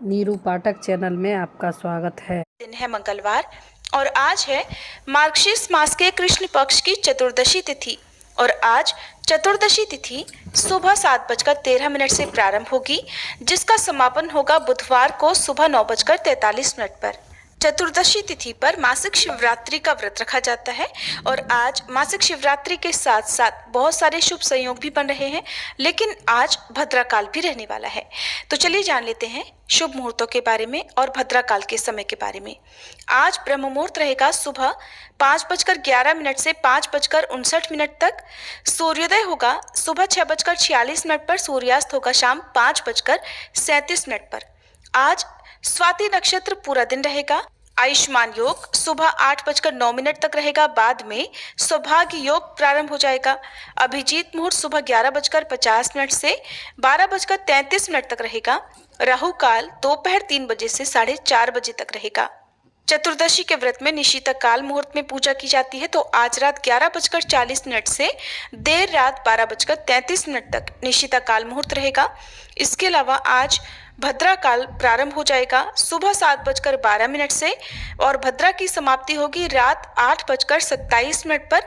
नीरू पाठक channel में आपका स्वागत है। दिन है मंगलवार और आज है मार्गशीर्ष मास के कृष्ण पक्ष की चतुर्दशी तिथि और आज चतुर्दशी तिथि सुबह 7:13 से प्रारंभ होगी, जिसका समापन होगा बुधवार को सुबह 9:43 पर। चतुर्दशी तिथि पर मासिक शिवरात्रि का व्रत रखा जाता है और आज मासिक शिवरात्रि के साथ साथ बहुत सारे शुभ संयोग भी बन रहे हैं, लेकिन आज भद्राकाल भी रहने वाला है। तो चलिए जान लेते हैं शुभ मुहूर्तों के बारे में और भद्राकाल के समय के बारे में। आज ब्रह्म मुहूर्त रहेगा सुबह 5:11 से 5:59 तक। सूर्योदय होगा सुबह 6:46 पर। सूर्यास्त होगा शाम 5:37 पर। आज स्वाति नक्षत्र पूरा दिन रहेगा। आयुष्मान योग सुबह 8:09 तक रहेगा। बाद में सौभाग्य योग प्रारंभ हो जाएगा। अभिजीत मुहूर्त सुबह 11:50 से 12:33 तक रहेगा। राहु काल दोपहर 3 बजे से 4:30 बजे तक रहेगा। चतुर्दशी के व्रत में निशीता काल मुहूर्त में पूजा की जाती है, तो आज रात 11:40 से देर रात 12:33 तक निशीता काल मुहूर्त रहेगा। इसके अलावा आज भद्रा काल प्रारंभ हो जाएगा सुबह 7:12 से और भद्रा की समाप्ति होगी रात 8:27 पर।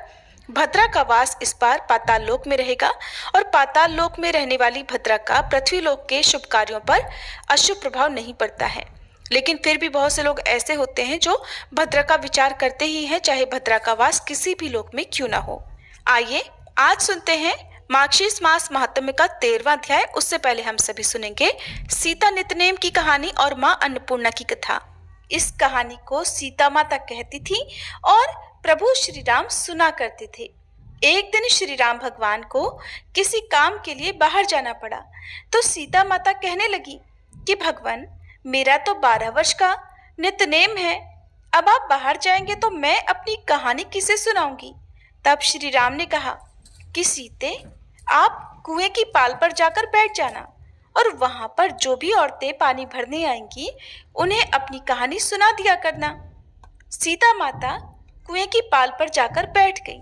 भद्रा का वास इस बार पाताल लोक में रहेगा और पाताल लोक में रहने वाली भद्रा का पृथ्वी लोक के शुभ कार्यों पर अशुभ प्रभाव नहीं पड़ता है, लेकिन फिर भी बहुत से लोग ऐसे होते हैं जो भद्रा का विचार करते ही हैं, चाहे भद्रा का वास किसी भी लोक में क्यों ना हो। आइए आज सुनते हैं मार्गशीर्ष मास महात्म्य का 13वां अध्याय। उससे पहले हम सभी सुनेंगे सीता नितनेम की कहानी और माँ अन्नपूर्णा की कथा। इस कहानी को सीता माता कहती थी और प्रभु श्री राम सुना करते थे। एक दिन श्री राम भगवान को किसी काम के लिए बाहर जाना पड़ा, तो सीता माता कहने लगी कि भगवान, मेरा तो 12 वर्ष का नितनेम है, अब आप बाहर जाएंगे तो मैं अपनी कहानी किसे सुनाऊंगी। तब श्री राम ने कहा कि सीते, आप कुएं की पाल पर जाकर बैठ जाना और वहां पर जो भी औरतें पानी भरने आएंगी उन्हें अपनी कहानी सुना दिया करना। सीता माता कुएं की पाल पर जाकर बैठ गई।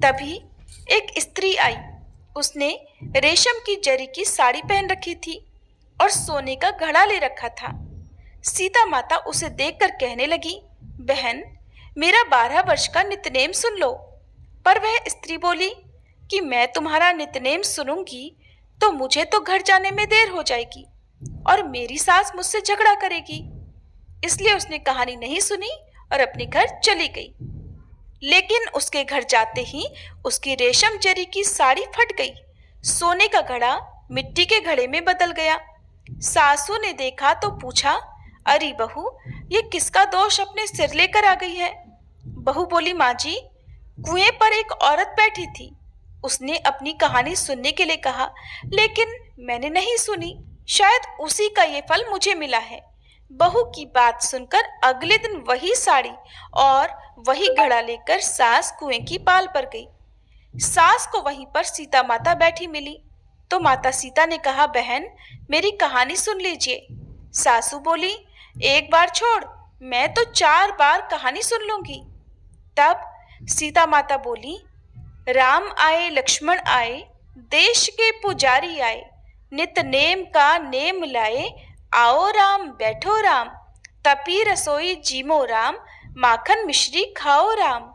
तभी एक स्त्री आई। उसने रेशम की जरी की साड़ी पहन रखी थी और सोने का घड़ा ले रखा था। सीता माता उसे देखकर कहने लगी, बहन, मेरा 12 वर्ष का नितनेम सुन लो। पर वह स्त्री बोली कि मैं तुम्हारा नितनेम सुनूंगी तो मुझे तो घर जाने में देर हो जाएगी और मेरी सास मुझसे झगड़ा करेगी। इसलिए उसने कहानी नहीं सुनी और अपने घर चली गई। लेकिन उसके घर जाते ही उसकी रेशम जरी की साड़ी फट गई। सोने का घड़ा मिट्टी के घड़े में बदल गया। सासू ने देखा तो पूछा, अरे बहू, ये किसका दोष अपने सिर लेकर आ गई है। बहू बोली, माँ जी, कुएं पर एक औरत बैठी थी। उसने अपनी कहानी सुनने के लिए कहा, लेकिन मैंने नहीं सुनी। शायद उसी का ये फल मुझे मिला है। बहू की बात सुनकर अगले दिन वही साड़ी और वही घड़ा लेकर सास कुएं की पाल पर गई। सास को वहीं पर सीता माता बैठी मिली, तो माता सीता ने कहा, बहन, मेरी कहानी सुन लीजिए। सासू बोली, एक बार छोड़, मैं तो 4 बार कहानी सुन लूंगी। तब सीता माता बोली, राम आए लक्ष्मण आए, देश के पुजारी आए, नित नेम का नेम लाए, आओ राम बैठो राम, तपी रसोई जीमो राम, माखन मिश्री खाओ राम,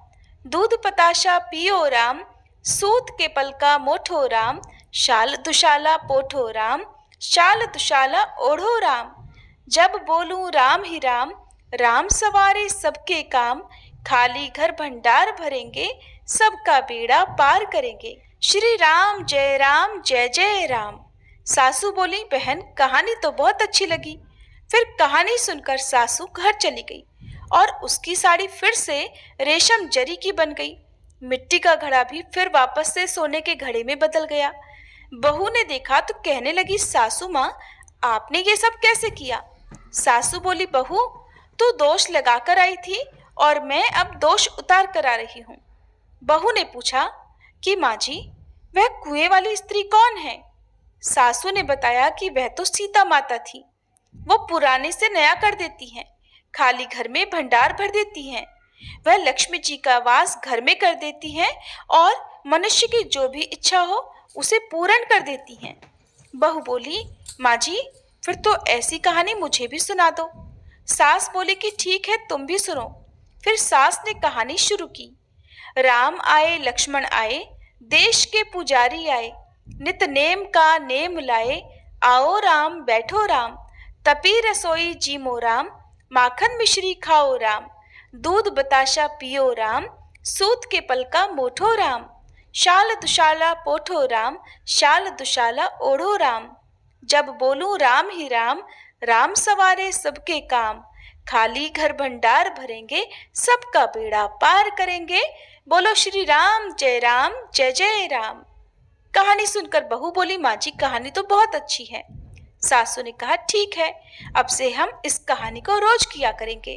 दूध पताशा पियो राम, सूत के पलका मोठो राम, शाल दुशाला पोठो राम, शाल दुशाला ओढ़ो राम, जब बोलूं राम ही राम, राम सवारे सबके काम, खाली घर भंडार भरेंगे, सबका बेड़ा पार करेंगे, श्री राम जय जय राम। सासू बोली, बहन, कहानी तो बहुत अच्छी लगी। फिर कहानी सुनकर सासू घर चली गई और उसकी साड़ी फिर से रेशम जरी की बन गई। मिट्टी का घड़ा भी फिर वापस से सोने के घड़े में बदल गया। बहू ने देखा तो कहने लगी, सासू माँ, आपने ये सब कैसे किया। सासू बोली, बहू, तू दोष लगाकर आई थी और मैं अब दोष उतार कर आ रही हूँ। बहू ने पूछा कि माँ जी, वह कुएं वाली स्त्री कौन है। सासू ने बताया कि वह तो सीता माता थी। वो पुराने से नया कर देती हैं, खाली घर में भंडार भर देती हैं। वह लक्ष्मी जी का वास घर में कर देती हैं और मनुष्य की जो भी इच्छा हो उसे पूर्ण कर देती हैं। बहू बोली, माँ जी, फिर तो ऐसी कहानी मुझे भी सुना दो। सास बोली कि ठीक है, तुम भी सुनो। फिर सास ने कहानी शुरू की। राम आए लक्ष्मण आए, देश के पुजारी आए, नित नेम का नेम लाए, आओ राम बैठो राम, तपी रसोई जीमो राम, माखन मिश्री खाओ राम, दूध बताशा पियो राम, सूत के पल का मोठो राम, शाल दुशाला पोठो राम, शाल दुशाला ओढ़ो राम। जब बोलूं राम ही राम, राम सवारे सबके काम, खाली घर भंडार भरेंगे, सबका बेड़ा पार करेंगे, बोलो श्री राम जय जय राम। कहानी सुनकर बहू बोली, माँ जी कहानी तो बहुत अच्छी है। सासू ने कहा ठीक है, अब से हम इस कहानी को रोज किया करेंगे।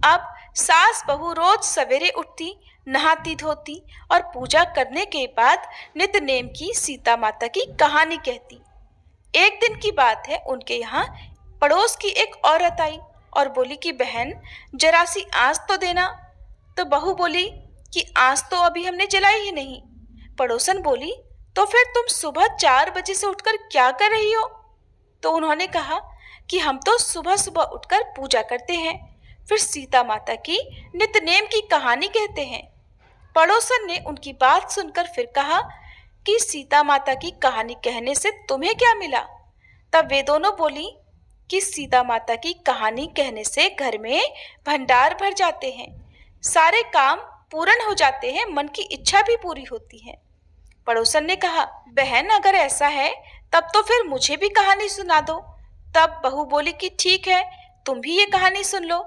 अब सास बहू रोज सवेरे उठती, नहाती धोती और पूजा करने के बाद नित नेम की सीता माता की कहानी कहती। एक दिन की बात है, उनके यहाँ पड़ोस की एक औरत आई और बोली कि बहन जरा सी आंच तो देना। तो बहू बोली कि आंच तो अभी हमने जलाई ही नहीं। पड़ोसन बोली तो फिर तुम सुबह 4 बजे से उठकर क्या कर रही हो? तो उन्होंने कहा कि हम तो सुबह सुबह उठकर पूजा करते हैं, फिर सीता माता की नित्य-नेम की कहानी कहते हैं। पड़ोसन ने उनकी बात सुनकर फिर कहा कि सीता माता की कहानी कहने से तुम्हें क्या मिला? तब वे दोनों बोली कि सीता माता की कहानी कहने से घर में भंडार भर जाते हैं, सारे काम पूर्ण हो जाते हैं, मन की इच्छा भी पूरी होती है। पड़ोसन ने कहा, बहन अगर ऐसा है तब तो फिर मुझे भी कहानी सुना दो। तब बहू बोली कि ठीक है, तुम भी ये कहानी सुन लो।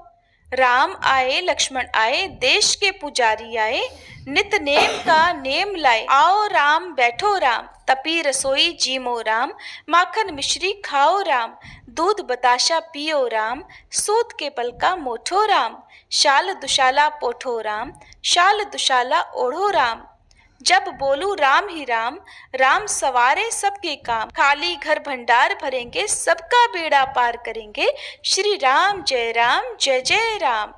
राम आए लक्ष्मण आए, देश के पुजारी आए, नित नेम का नेम लाए, आओ राम बैठो राम, तपी रसोई जीमो राम, माखन मिश्री खाओ राम, दूध बताशा पियो राम, सूत के पल का मोठो राम, शाल दुशाला पोठो राम, शाल दुशाला ओढ़ो राम। जब बोलू राम ही राम, राम सवारे सबके काम, खाली घर भंडार भरेंगे, सबका बेड़ा पार करेंगे, श्री राम जय जय राम।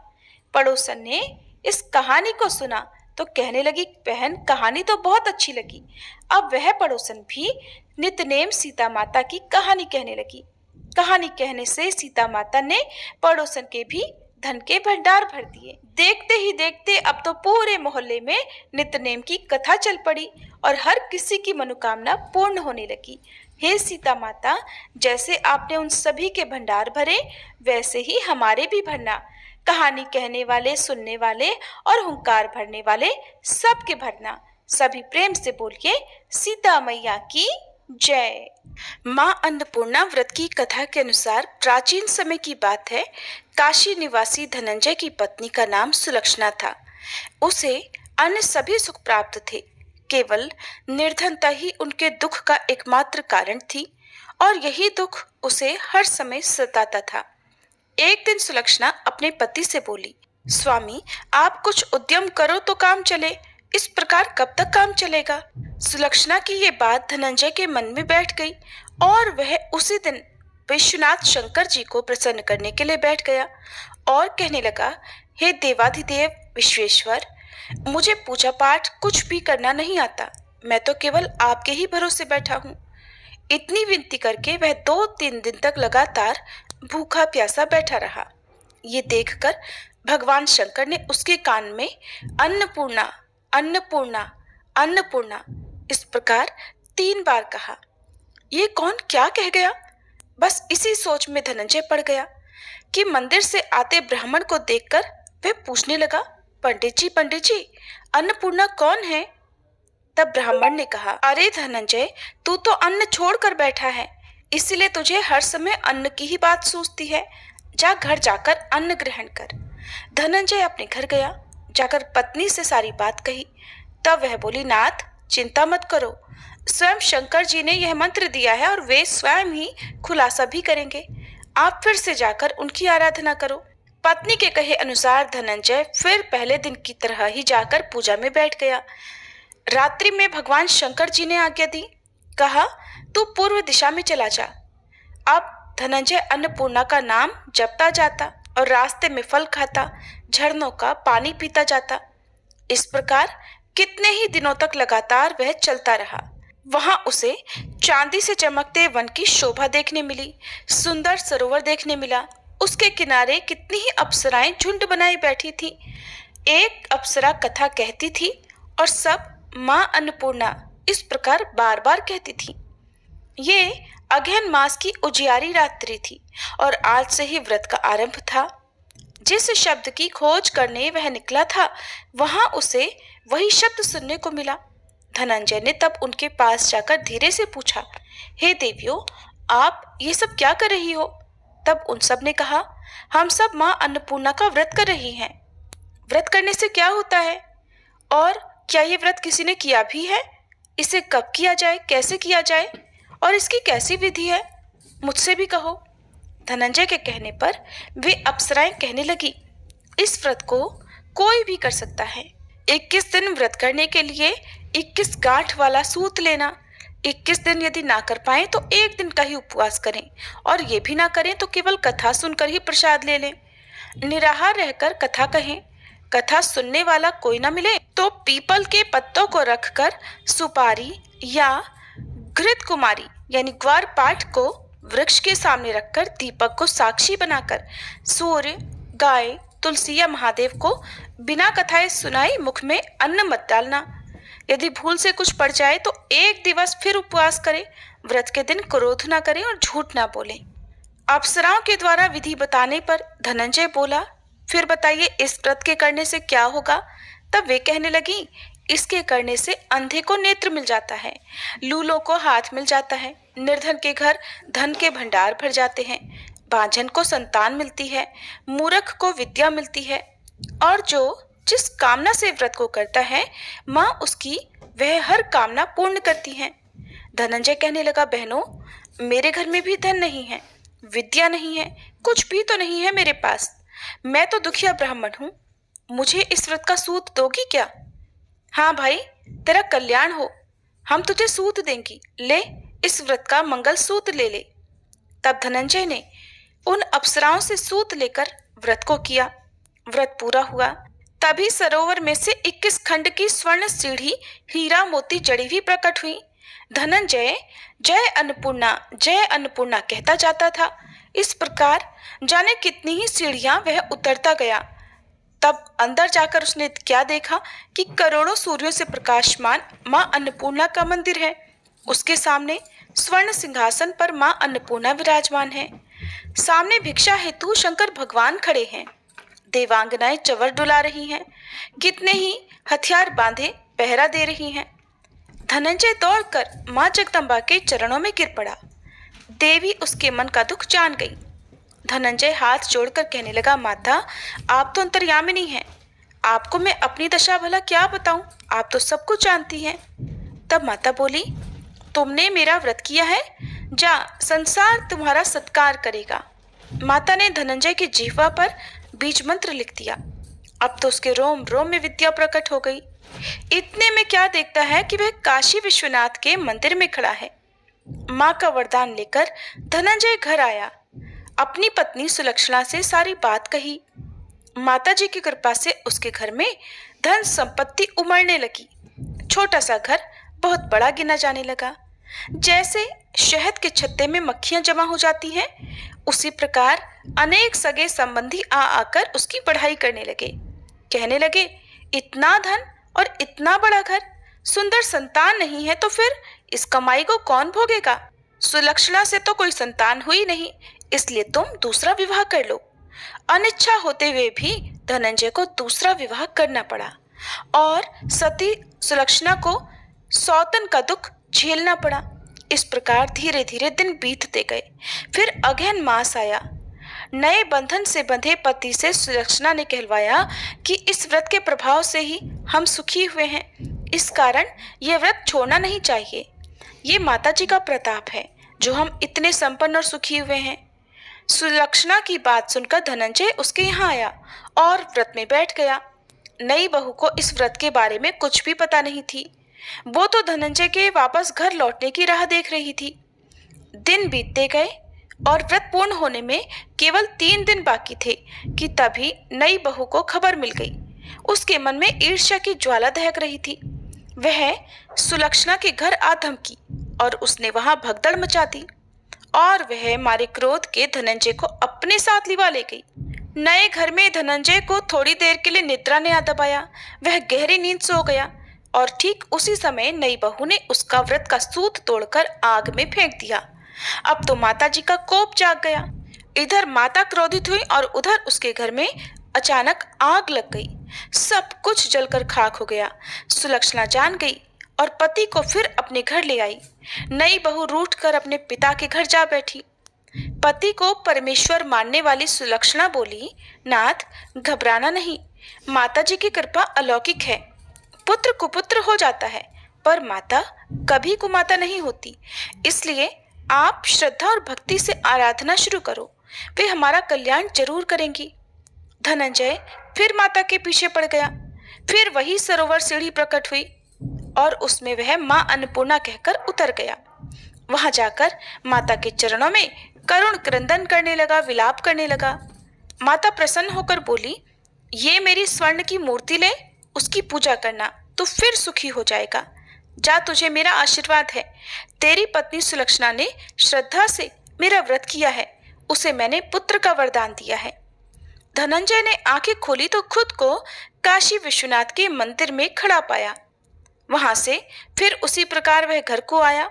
पड़ोसन ने इस कहानी को सुना तो कहने लगी, बहन कहानी तो बहुत अच्छी लगी। अब वह पड़ोसन भी नित्य-नेम सीता माता की कहानी कहने लगी। कहानी कहने से सीता माता ने पड़ोसन के भी धन के भंडार भर दिए। देखते ही देखते अब तो पूरे मोहल्ले में नित्य-नेम की कथा चल पड़ी और हर किसी की मनोकामना पूर्ण होने लगी। हे सीता माता, जैसे आपने उन सभी के भंडार भरे, वैसे ही हमारे भी भरना। कहानी कहने वाले, सुनने वाले और हुंकार भरने वाले सबके भरना। सभी प्रेम से बोलिए, सीता मैया की जय। माँ अन्नपूर्णा व्रत की कथा के अनुसार प्राचीन समय की बात है। काशी निवासी धनंजय की पत्नी का नाम सुलक्षणा था। उसे अन्य सभी सुख प्राप्त थे, केवल निर्धनता ही उनके दुख का एकमात्र कारण थी और यही दुख उसे हर समय सताता था। एक दिन सुलक्षणा अपने पति से बोली, स्वामी आप कुछ उद्यम करो तो काम चले, इस प्रकार कब तक काम चलेगा? सुलक्षणा की ये बात धनंजय के मन में बैठ गई और वह उसी दिन विश्वनाथ शंकर जी को प्रसन्न करने के लिए बैठ गया और कहने लगा, हे देवाधिदेव विश्वेश्वर, मुझे पूजा पाठ कुछ भी करना नहीं आता, मैं तो केवल आपके ही भरोसे बैठा हूँ। इतनी विनती करके वह 2-3 दिन तक लगातार भूखा प्यासा बैठा रहा। ये देखकर भगवान शंकर ने उसके कान में अन्नपूर्णा अन्नपूर्णा अन्नपूर्णा इस प्रकार 3 बार कहा। ये कौन क्या कह गया? बस इसी सोच में धनंजय पड़ गया कि मंदिर से आते ब्राह्मण को देखकर वह पूछने लगा, पंडित जी अन्नपूर्णा कौन है? तब ब्राह्मण ने कहा, अरे धनंजय, तू तो अन्न छोड़कर बैठा है, इसलिए तुझे हर समय अन्न की ही बात सूझती है। जा घर जाकर अन्न ग्रहण कर। धनंजय अपने घर गया, जाकर पत्नी से सारी बात कही। तब वह बोली, नाथ चिंता मत करो, स्वयं शंकर जी ने यह मंत्र दिया है और वे स्वयं ही खुलासा भी करेंगे। आप फिर से जाकर उनकी आराधना करो। पत्नी के कहे अनुसार धनंजय फिर पहले दिन की तरह ही जाकर पूजा में बैठ गया। रात्रि में भगवान शंकर जी ने आज्ञा दी, कहा तू पूर्व दिशा में चला जा। अब धनंजय अन्नपूर्णा का नाम जपता जाता और रास्ते में फल खाता, झरनों का पानी पीता जाता। इस प्रकार कितने ही दिनों तक लगातार वह चलता रहा। वहां उसे चांदी से चमकते वन की शोभा देखने मिली, सुंदर सरोवर देखने मिला। उसके किनारे कितनी ही अप्सराएं झुंड बनाई बैठी थी। एक अप्सरा कथा कहती थी और सब माँ अन्नपूर्णा इस प्रकार बार बार कहती थी। ये अगहन मास की उजियारी रात्रि थी और आज से ही व्रत का आरंभ था। जिस शब्द की खोज करने वह निकला था, वहां उसे वही शब्द सुनने को मिला। धनंजय ने तब उनके पास जाकर धीरे से पूछा, हे देवियों, आप ये सब क्या कर रही हो? तब उन सब ने कहा, हम सब माँ अन्नपूर्णा का व्रत कर रही हैं। व्रत करने से क्या होता है और क्या ये व्रत किसी ने किया भी है? इसे कब किया जाए, कैसे किया जाए और इसकी कैसी विधि है? मुझसे भी कहो। धनंजय के कहने पर वे अप्सराएं कहने लगी, इस व्रत को कोई भी कर सकता है। 21 दिन व्रत करने के लिए 21 गांठ वाला सूत लेना। 21 दिन यदि ना कर पाए तो एक दिन का ही उपवास करें, और ये भी ना करें तो केवल कथा सुनकर ही प्रसाद ले लें। निराहार रहकर कथा कहें। कथा सुनने वाला कोई ना मिले तो पीपल के पत्तों को रखकर सुपारी या घृत कुमारी यानी ग्वार पाठ को वृक्ष के सामने रखकर दीपक को साक्षी बनाकर सूर्य, गाय, तुलसी या महादेव को बिना कथाएं सुनाए मुख में अन्न मत डालना। यदि भूल से कुछ पड़ जाए तो एक दिवस फिर उपवास करें। व्रत के दिन क्रोध ना करें और झूठ ना बोलें। अप्सराओं के द्वारा विधि बताने पर धनंजय बोला, फिर बताइए इस व्रत के करने से क्या होगा? तब वे कहने लगी, इसके करने से अंधे को नेत्र मिल जाता है, लूलों को हाथ मिल जाता है, निर्धन के घर धन के भंडार भर जाते हैं, बांझन को संतान मिलती है, मूर्ख को विद्या मिलती है, और जो जिस कामना से व्रत को करता है माँ उसकी वह हर कामना पूर्ण करती है। धनंजय कहने लगा, बहनों, मेरे घर में भी धन नहीं है, विद्या नहीं है, कुछ भी तो नहीं है मेरे पास। मैं तो दुखिया ब्राह्मण हूँ। मुझे इस व्रत का सूत दोगी क्या? हाँ भाई, तेरा कल्याण हो, हम तुझे सूत देंगी, ले इस व्रत का मंगल सूत ले ले। तब धनंजय ने उन अप्सराओं से सूत लेकर व्रत को किया। व्रत पूरा हुआ। तभी सरोवर में से 21 खंड की स्वर्ण सीढ़ी हीरा मोती जड़ी हुई प्रकट हुई। धनंजय जय अन्नपूर्णा कहता जाता था। इस प्रकार जाने कितनी ही सीढ़ियां वह उतरता गया। तब अंदर जाकर उसने क्या देखा कि करोड़ों सूर्यों से प्रकाशमान मां अन्नपूर्णा का मंदिर है। उसके सामने स्वर्ण सिंहासन पर मां अन्नपूर्णा विराजमान है। सामने भिक्षा हेतु शंकर भगवान खड़े हैं। देवांगनाएं चवर डुला रही हैं। कितने ही हथियार बांधे पहरा दे रही हैं। धनंजय दौड़कर मां जगदम्बा के चरणों में गिर पड़ा। देवी उसके मन का दुख जान गई। धनंजय हाथ जोड़कर कहने लगा, माता, आप तो अंतर्यामिनी हैं, आपको मैं अपनी दशा भला क्या बताऊं, आप तो सब कुछ जानती हैं। तब माता बोली, तुमने मेरा व्रत किया है, जा, संसार तुम्हारा सत्कार करेगा। माता ने धनंजय की जिह्वा पर बीज मंत्र लिख दिया। अब तो उसके रोम रोम में विद्या प्रकट हो गई। इतने में क्या देखता है कि वह काशी विश्वनाथ के मंदिर में खड़ा है। माँ का वरदान लेकर धनंजय घर आया। अपनी पत्नी सुलक्षणा से सारी बात कही। माता जी की कृपा से उसके घर में धन संपत्ति उमड़ने लगी। छोटा सा घर बहुत बड़ा गिना जाने लगा। जैसे शहद के छत्ते में मक्खियां जमा हो जाती हैं, उसी प्रकार अनेक सगे संबंधी आ आकर उसकी बढ़ाई करने लगे। कहने लगे, इतना धन और इतना बड़ा घर, सुंदर संतान नहीं है तो फिर इस कमाई को कौन भोगेगा? सुलक्षणा से तो कोई संतान हुई नहीं, इसलिए तुम दूसरा विवाह कर लो। अनिच्छा होते हुए भी धनंजय को दूसरा विवाह करना पड़ा और सती सुलक्षणा को सौतन का दुख झेलना पड़ा। इस प्रकार धीरे धीरे दिन बीतते गए। फिर अगहन मास आया। नए बंधन से बंधे पति से सुलक्षणा ने कहलवाया कि इस व्रत के प्रभाव से ही हम सुखी हुए हैं, इस कारण यह व्रत छोड़ना नहीं चाहिए। ये माता जी का प्रताप है जो हम इतने संपन्न और सुखी हुए हैं। सुलक्षणा की बात सुनकर धनंजय उसके यहाँ आया और व्रत में बैठ गया। नई बहू को इस व्रत के बारे में कुछ भी पता नहीं थी। वो तो धनंजय के वापस घर लौटने की राह देख रही थी। दिन बीतते गए और व्रत पूर्ण होने में केवल 3 दिन बाकी थे कि तभी नई बहू को खबर मिल गई। उसके मन में ईर्ष्या की ज्वाला दहक रही थी। वह सुलक्षणा के घर आ धमकी और उसने वहां भगदड़ मचा दी और वह मारे क्रोध के धनंजय को अपने साथ लिवा ले गई। नए घर में धनंजय को थोड़ी देर के लिए निद्रा ने आ दबाया। वह गहरी नींद सो गया और ठीक उसी समय नई बहू ने उसका व्रत का सूत तोड़कर आग में फेंक दिया। अब तो माताजी का कोप जाग गया। इधर माता क्रोधित हुई और उधर उसके घर में अचानक आग लग गई। सब कुछ जलकर खाक हो गया। सुलक्षणा जान गई और पति को फिर अपने घर ले आई। नई बहू रूठ कर अपने पिता के घर जा बैठी। पति को परमेश्वर मानने वाली सुलक्षणा बोली, नाथ घबराना नहीं, माताजी की कृपा अलौकिक है। पुत्र कुपुत्र हो जाता है पर माता कभी कुमाता नहीं होती। इसलिए आप श्रद्धा और भक्ति से आराधना शुरू करो, वे हमारा कल्याण जरूर करेंगी। धनंजय फिर माता के पीछे पड़ गया। फिर वही सरोवर सीढ़ी प्रकट हुई और उसमें वह मां अन्नपूर्णा कहकर उतर गया। वहां जाकर माता के चरणों में करुण क्रंदन करने लगा, विलाप करने लगा। माता प्रसन्न होकर बोली, ये मेरी स्वर्ण की मूर्ति ले, उसकी पूजा करना तो फिर सुखी हो जाएगा। जा, तुझे मेरा आशीर्वाद है। तेरी पत्नी सुलक्षणा ने श्रद्धा से मेरा व्रत किया है, उसे मैंने पुत्र का वरदान दिया है। धनंजय ने आंखें खोली तो खुद को काशी विश्वनाथ के मंदिर में खड़ा पाया। वहां से फिर उसी प्रकार वह घर को आया।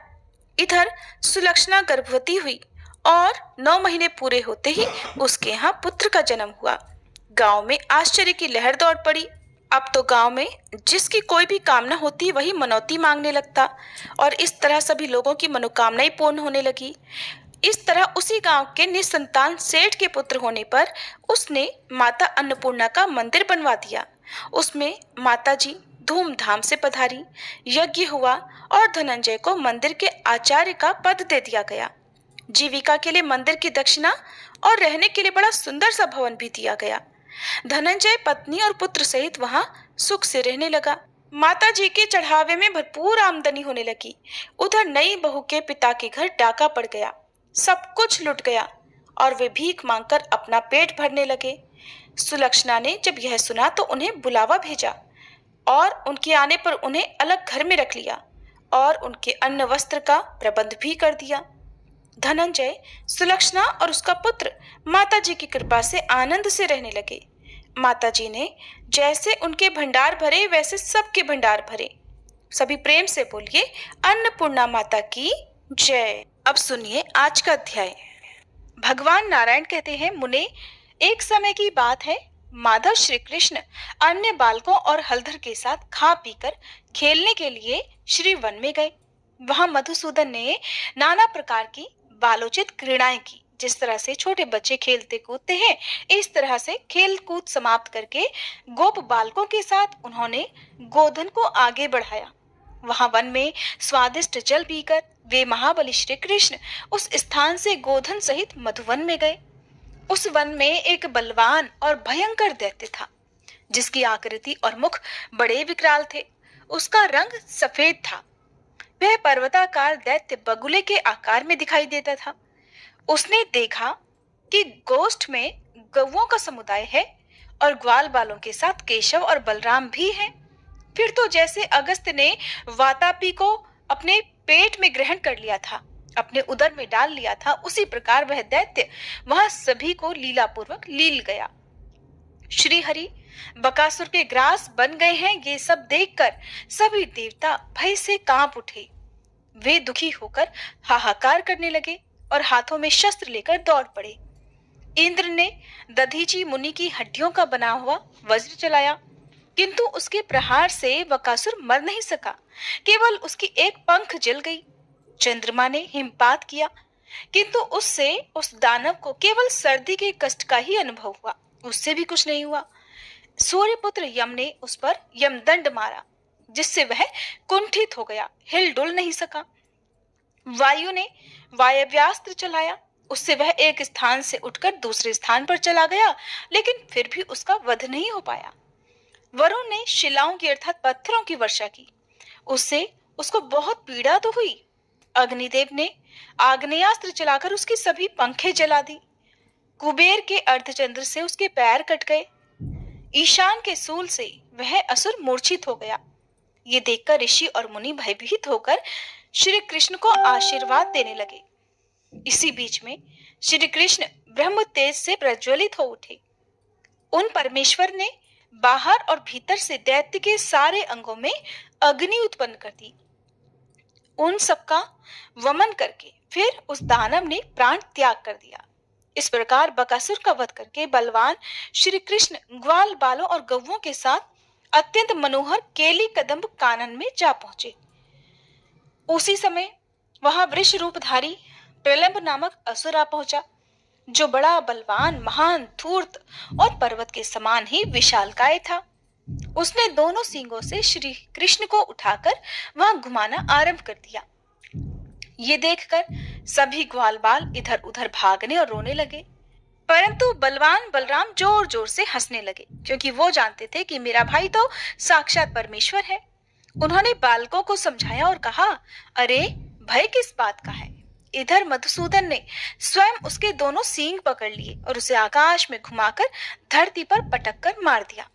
इधर सुलक्षणा गर्भवती हुई और 9 महीने पूरे होते ही उसके यहाँ पुत्र का जन्म हुआ। गांव में आश्चर्य की लहर दौड़ पड़ी। अब तो गांव में जिसकी कोई भी कामना होती वही मनौती मांगने लगता और इस तरह सभी लोगों की मनोकामनाएं पूर्ण होने लगी। इस तरह उसी गांव के निसंतान सेठ के पुत्र होने पर उसने माता अन्नपूर्णा का मंदिर बनवा दिया। उसमें माताजी धूमधाम से पधारी, यज्ञ हुआ और धनंजय को मंदिर के आचार्य का पद दे दिया गया। जीविका के लिए मंदिर की दक्षिणा और रहने के लिए बड़ा सुंदर सा भवन भी दिया गया। धनंजय पत्नी और पुत्र सहित वहां सुख से रहने लगा। माता जी के चढ़ावे में भरपूर आमदनी होने लगी। उधर नई बहू के पिता के घर डाका पड़ गया। सब कुछ लुट गया और वे भीख मांगकर अपना पेट भरने लगे। सुलक्षणा ने जब यह सुना तो उन्हें बुलावा भेजा और उनके आने पर उन्हें अलग घर में रख लिया और उनके अन्न वस्त्र का प्रबंध भी कर दिया। धनंजय, सुलक्षणा और उसका पुत्र माताजी की कृपा से आनंद से रहने लगे। माताजी ने जैसे उनके भंडार भरे वैसे सबके भंडार भरे। सभी प्रेम से बोलिए, अन्नपूर्णा माता की जय। अब सुनिए आज का अध्याय। भगवान नारायण कहते हैं, मुने, एक समय की बात है, माधव श्री कृष्ण अन्य बालकों और हलधर के साथ खा पीकर खेलने के लिए श्री वन में गए। वहां मधुसूदन ने नाना प्रकार की बालोचित क्रीड़ाएं की। जिस तरह से छोटे बच्चे खेलते कूदते हैं, इस तरह से खेल कूद समाप्त करके गोप बालकों के साथ उन्होंने गोधन को आगे बढ़ाया। वहां वन में स्वादिष्ट जल पीकर वे महाबली श्री कृष्ण उस स्थान से गोधन सहित मधुवन में गए। उस वन में एक बलवान और भयंकर दैत्य था, जिसकी आकृति और मुख बड़े विकराल थे। उसका रंग सफेद था। वह पर्वताकार दैत्य बगुले के आकार में दिखाई देता था। उसने देखा कि गोष्ठ में गौओं का समुदाय है और ग्वाल बालों के साथ केशव और बलराम भी हैं। फिर तो जैसे अगस्त्य ने वातापी को अपने पेट में ग्रहण कर लिया था, अपने उदर में डाल लिया था, उसी प्रकार वह दैत्य वहां सभी को लीलापूर्वक लील गया। श्री हरि बकासुर के ग्रास बन गए हैं, ये सब देखकर सभी देवता भय से कांप उठे। वे दुखी होकर हाहाकार करने लगे और हाथों में शस्त्र लेकर दौड़ पड़े। इंद्र ने दधीची मुनि की हड्डियों का बना हुआ वज्र चलाया, किंतु उसके प्रहार से बकासुर मर नहीं सका, केवल उसकी एक पंख जल गई। चंद्रमा ने हिमपात किया, किंतु उससे उस दानव को केवल सर्दी के कष्ट का ही अनुभव हुआ, उससे भी कुछ नहीं हुआ। सूर्यपुत्र यम ने उस पर यमदंड मारा, जिससे वह कुंठित हो गया, हिल डुल नहीं सका। वायु ने वायव्यास्त्र चलाया, उससे वह एक स्थान से उठकर दूसरे स्थान पर चला गया, लेकिन फिर भी उसका वध नहीं हो पाया। वरुण ने शिलाओं की अर्थात पत्थरों की वर्षा की, उससे उसको बहुत पीड़ा तो हुई। अग्निदेव ने आग्नेयास्त्र चलाकर उसकी सभी पंखें जला दी। कुबेर के अर्धचंद्र से उसके पैर कट गए। ईशान के सूल से वह असुर मूर्छित हो गया। ये देखकर ऋषि और मुनि भयभीत होकर श्री कृष्ण को आशीर्वाद देने लगे। इसी बीच में श्री कृष्ण ब्रह्म तेज से प्रज्वलित हो उठे। उन परमेश्वर ने बाहर और भीतर से दैत्य के सारे अंगों में अग्नि उत्पन्न कर दी। उन सबका वमन करके फिर उस दानव ने प्राण त्याग कर दिया। इस प्रकार बकासुर का वध करके बलवान श्री कृष्ण ग्वाल बालों और गौओं के साथ अत्यंत मनोहर केली कदम्ब कानन में जा पहुंचे। उसी समय वहां वृष रूपधारी प्रलंब नामक असुर आ पहुंचा, जो बड़ा बलवान, महान, धूर्त और पर्वत के समान ही विशालकाय था। उसने दोनों सींगों से श्री कृष्ण को उठाकर वहां घुमाना आरंभ कर दिया। ये देखकर सभी ग्वाल बाल इधर उधर भागने और रोने लगे, परंतु बलवान बलराम जोर जोर से हंसने लगे, क्योंकि वो जानते थे कि मेरा भाई तो साक्षात परमेश्वर है। उन्होंने बालकों को समझाया और कहा, अरे भय किस बात का है। इधर मधुसूदन ने स्वयं उसके दोनों सींग पकड़ लिए और उसे आकाश में घुमाकर धरती पर पटक कर मार दिया।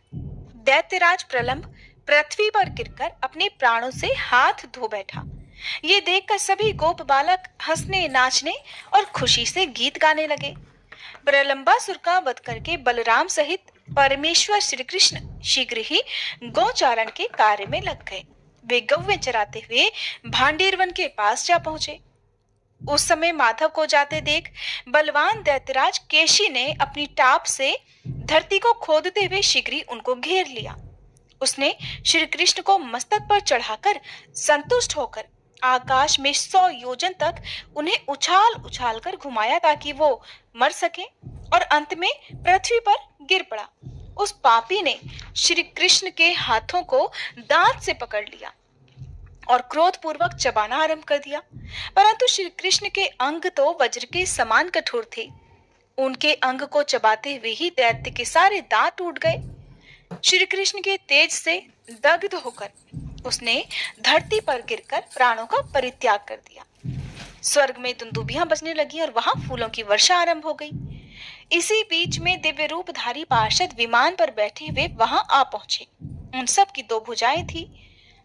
दैत्यराज प्रलंब पृथ्वी पर गिरकर अपने प्राणों से हाथ धो बैठा। ये देखकर सभी गोप बालक हंसने, नाचने और खुशी से गीत गाने लगे। प्रलंबासुर का वध करके बलराम सहित परमेश्वर श्री कृष्ण शीघ्र ही गौचारण के कार्य में लग गए। वे गौवें चराते हुए भांडीर वन के पास जा पहुंचे। उस समय माधव को जाते देख बलवान दैत्यराज केशी ने अपनी टाप से धरती को खोदते हुए शीघ्र उनको घेर लिया। उसने श्री कृष्ण को मस्तक पर चढ़ाकर संतुष्ट होकर आकाश में 100 योजन तक उन्हें उछाल उछाल कर घुमाया, ताकि वो मर सके, और अंत में पृथ्वी पर गिर पड़ा। उस पापी ने श्री कृष्ण के हाथों को दांत से पकड़ लिया और क्रोधपूर्वक चबाना आरंभ कर दिया, परंतु श्री कृष्ण के अंग तो वज्र के समान कठोर थे। उनके अंग को चबाते हुए ही दैत्य के सारे दांत टूट गए। श्री कृष्ण के तेज से दग्ध होकर उसने धरती पर गिरकर प्राणों का परित्याग कर दिया। स्वर्ग में दुंदुभियां बजने लगी और वहां फूलों की वर्षा आरंभ हो गई। इसी बीच में दिव्य रूपधारी पार्षद विमान पर बैठे हुए वहां आ पहुंचे। उन सब की 2 भुजाएं थी।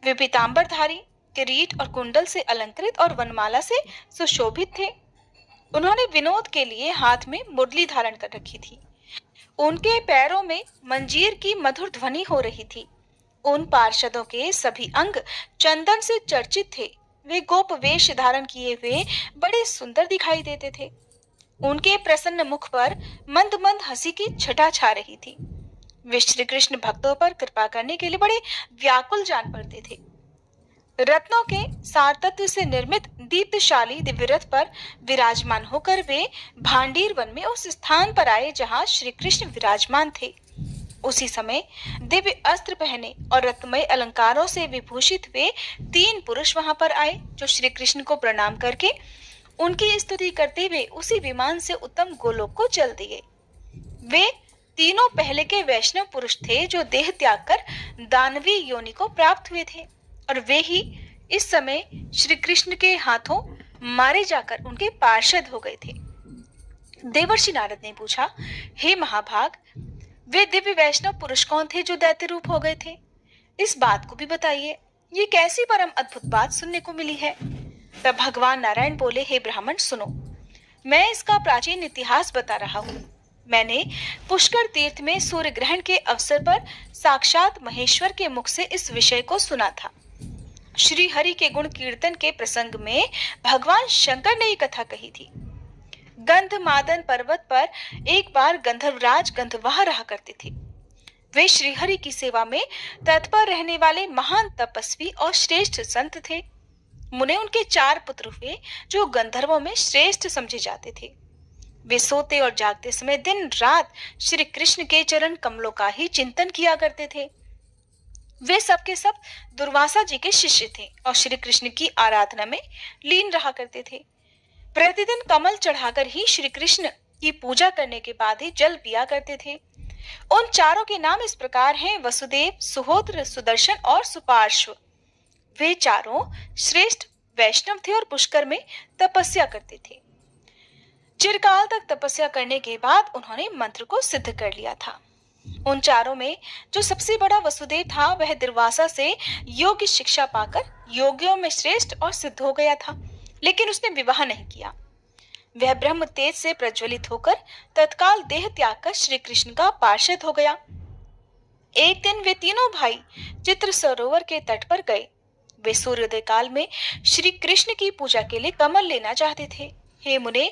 वे पीतांबरधारी, किरीट और कुंडल से अलंकृत और वनमाला से सुशोभित थे। उन्होंने विनोद के लिए हाथ में मुरली धारण कर रखी थी। उनके पैरों में मंजीर की मधुर ध्वनि हो रही थी। उन पार्षदों के सभी अंग चंदन से चर्चित थे। वे गोप वेश धारण किए हुए बड़े सुंदर दिखाई देते थे। उनके प्रसन्न मुख पर मंद मंद हंसी की छटा छा रही थी। वे श्री कृष्ण भक्तों पर कृपा करने के लिए बड़े व्याकुल जान पड़ते थे। रत्नों के सार तत्व से निर्मित दीप्तशाली दिव्य रथ पर विराजमान होकर वे भांडीर वन में उस स्थान पर आए जहां श्री कृष्ण विराजमान थे। उसी समय दिव्य अस्त्र पहने और रत्नमय अलंकारों से विभूषित हुए 3 पुरुष वहां पर आए, जो श्री कृष्ण को प्रणाम करके उनकी स्तुति करते हुए उसी विमान से उत्तम गोलोक को चल दिए। वे तीनों पहले के वैष्णव पुरुष थे, जो देह त्याग कर दानवी योनि को प्राप्त हुए थे, और वे ही इस समय श्री कृष्ण के हाथों मारे जाकर उनके पार्षद हो गए थे। देवर्षि नारद ने पूछा, हे महाभाग, वे दिव्य वैष्णव पुरुष कौन थे जो दैत्य रूप हो गए थे? इस बात को भी बताइए। ये कैसी परम अद्भुत बात सुनने को मिली है। तब भगवान नारायण बोले, हे ब्राह्मण सुनो, मैं इसका प्राचीन इतिहास बता रहा हूँ। मैंने पुष्कर तीर्थ में सूर्य ग्रहण के अवसर पर साक्षात महेश्वर के मुख से इस विषय को सुना था। श्री हरि के गुण कीर्तन के प्रसंग में भगवान शंकर ने ये कथा कही थी। गंधमादन पर्वत पर एक बार गंधर्वराज गंधर्वाह रहा करते थे। वे श्रीहरि की सेवा में तत्पर रहने वाले महान तपस्वी और श्रेष्ठ संत थे। मुने उनके 4 पुत्र हुए, जो गंधर्वों में श्रेष्ठ समझे जाते थे। वे सोते और जागते समय दिन रात श्री कृष्ण के चरण कमलों का ही चिंतन किया करते थे। वे सबके सब दुर्वासा जी के शिष्य थे और श्री कृष्ण की आराधना में लीन रहा करते थे। प्रतिदिन कमल चढ़ाकर ही श्री कृष्ण की पूजा करने के बाद ही जल पिया करते थे। उन चारों के नाम इस प्रकार हैं, वसुदेव, सुहोत्र, सुदर्शन और सुपार्श्व। वे चारों श्रेष्ठ वैष्णव थे और पुष्कर में तपस्या करते थे। चिरकाल तक तपस्या करने के बाद उन्होंने मंत्र को सिद्ध कर लिया था। उन चारों में जो सबसे बड़ा वसुदेव था वह दुर्वासा से योग्य शिक्षा पाकर योगियों में श्रेष्ठ और सिद्ध हो गया था, लेकिन उसने विवाह नहीं किया। वह ब्रह्म तेज से प्रज्वलित होकर तत्काल देह त्याग कर श्री कृष्ण का पार्षद हो गया। एक दिन वे तीनों भाई चित्र सरोवर के तट पर गए। वे सूर्योदय काल में श्री कृष्ण की पूजा के लिए कमल लेना चाहते थे। हे मुने,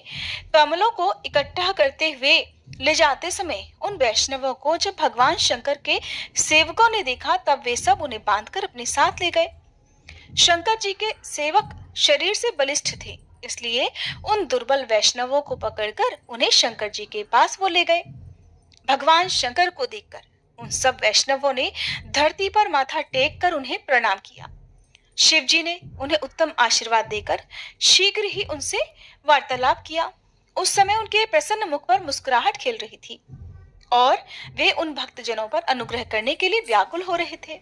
कमलों को इकट्ठा करते हुए ले जाते समय उन वैष्णवों को जब भगवान शंकर के सेवकों ने देखा तब वे सब उन्हें बांधकर अपने साथ ले गए। शंकर जी के सेवक शरीर से बलिष्ठ थे, इसलिए उन दुर्बल वैष्णवों को पकड़कर उन्हें शंकर जी के पास वो ले गए। भगवान शंकर को देखकर उन सब वैष्णवों ने धरती पर माथा टेक कर उन्हें प्रणाम किया। शिव जी ने उन्हें उत्तम आशीर्वाद देकर शीघ्र ही उनसे वार्तालाप किया। उस समय उनके प्रसन्न मुख पर मुस्कुराहट खेल रही थी और वे उन भक्तजनों पर अनुग्रह करने के लिए व्याकुल हो रहे थे।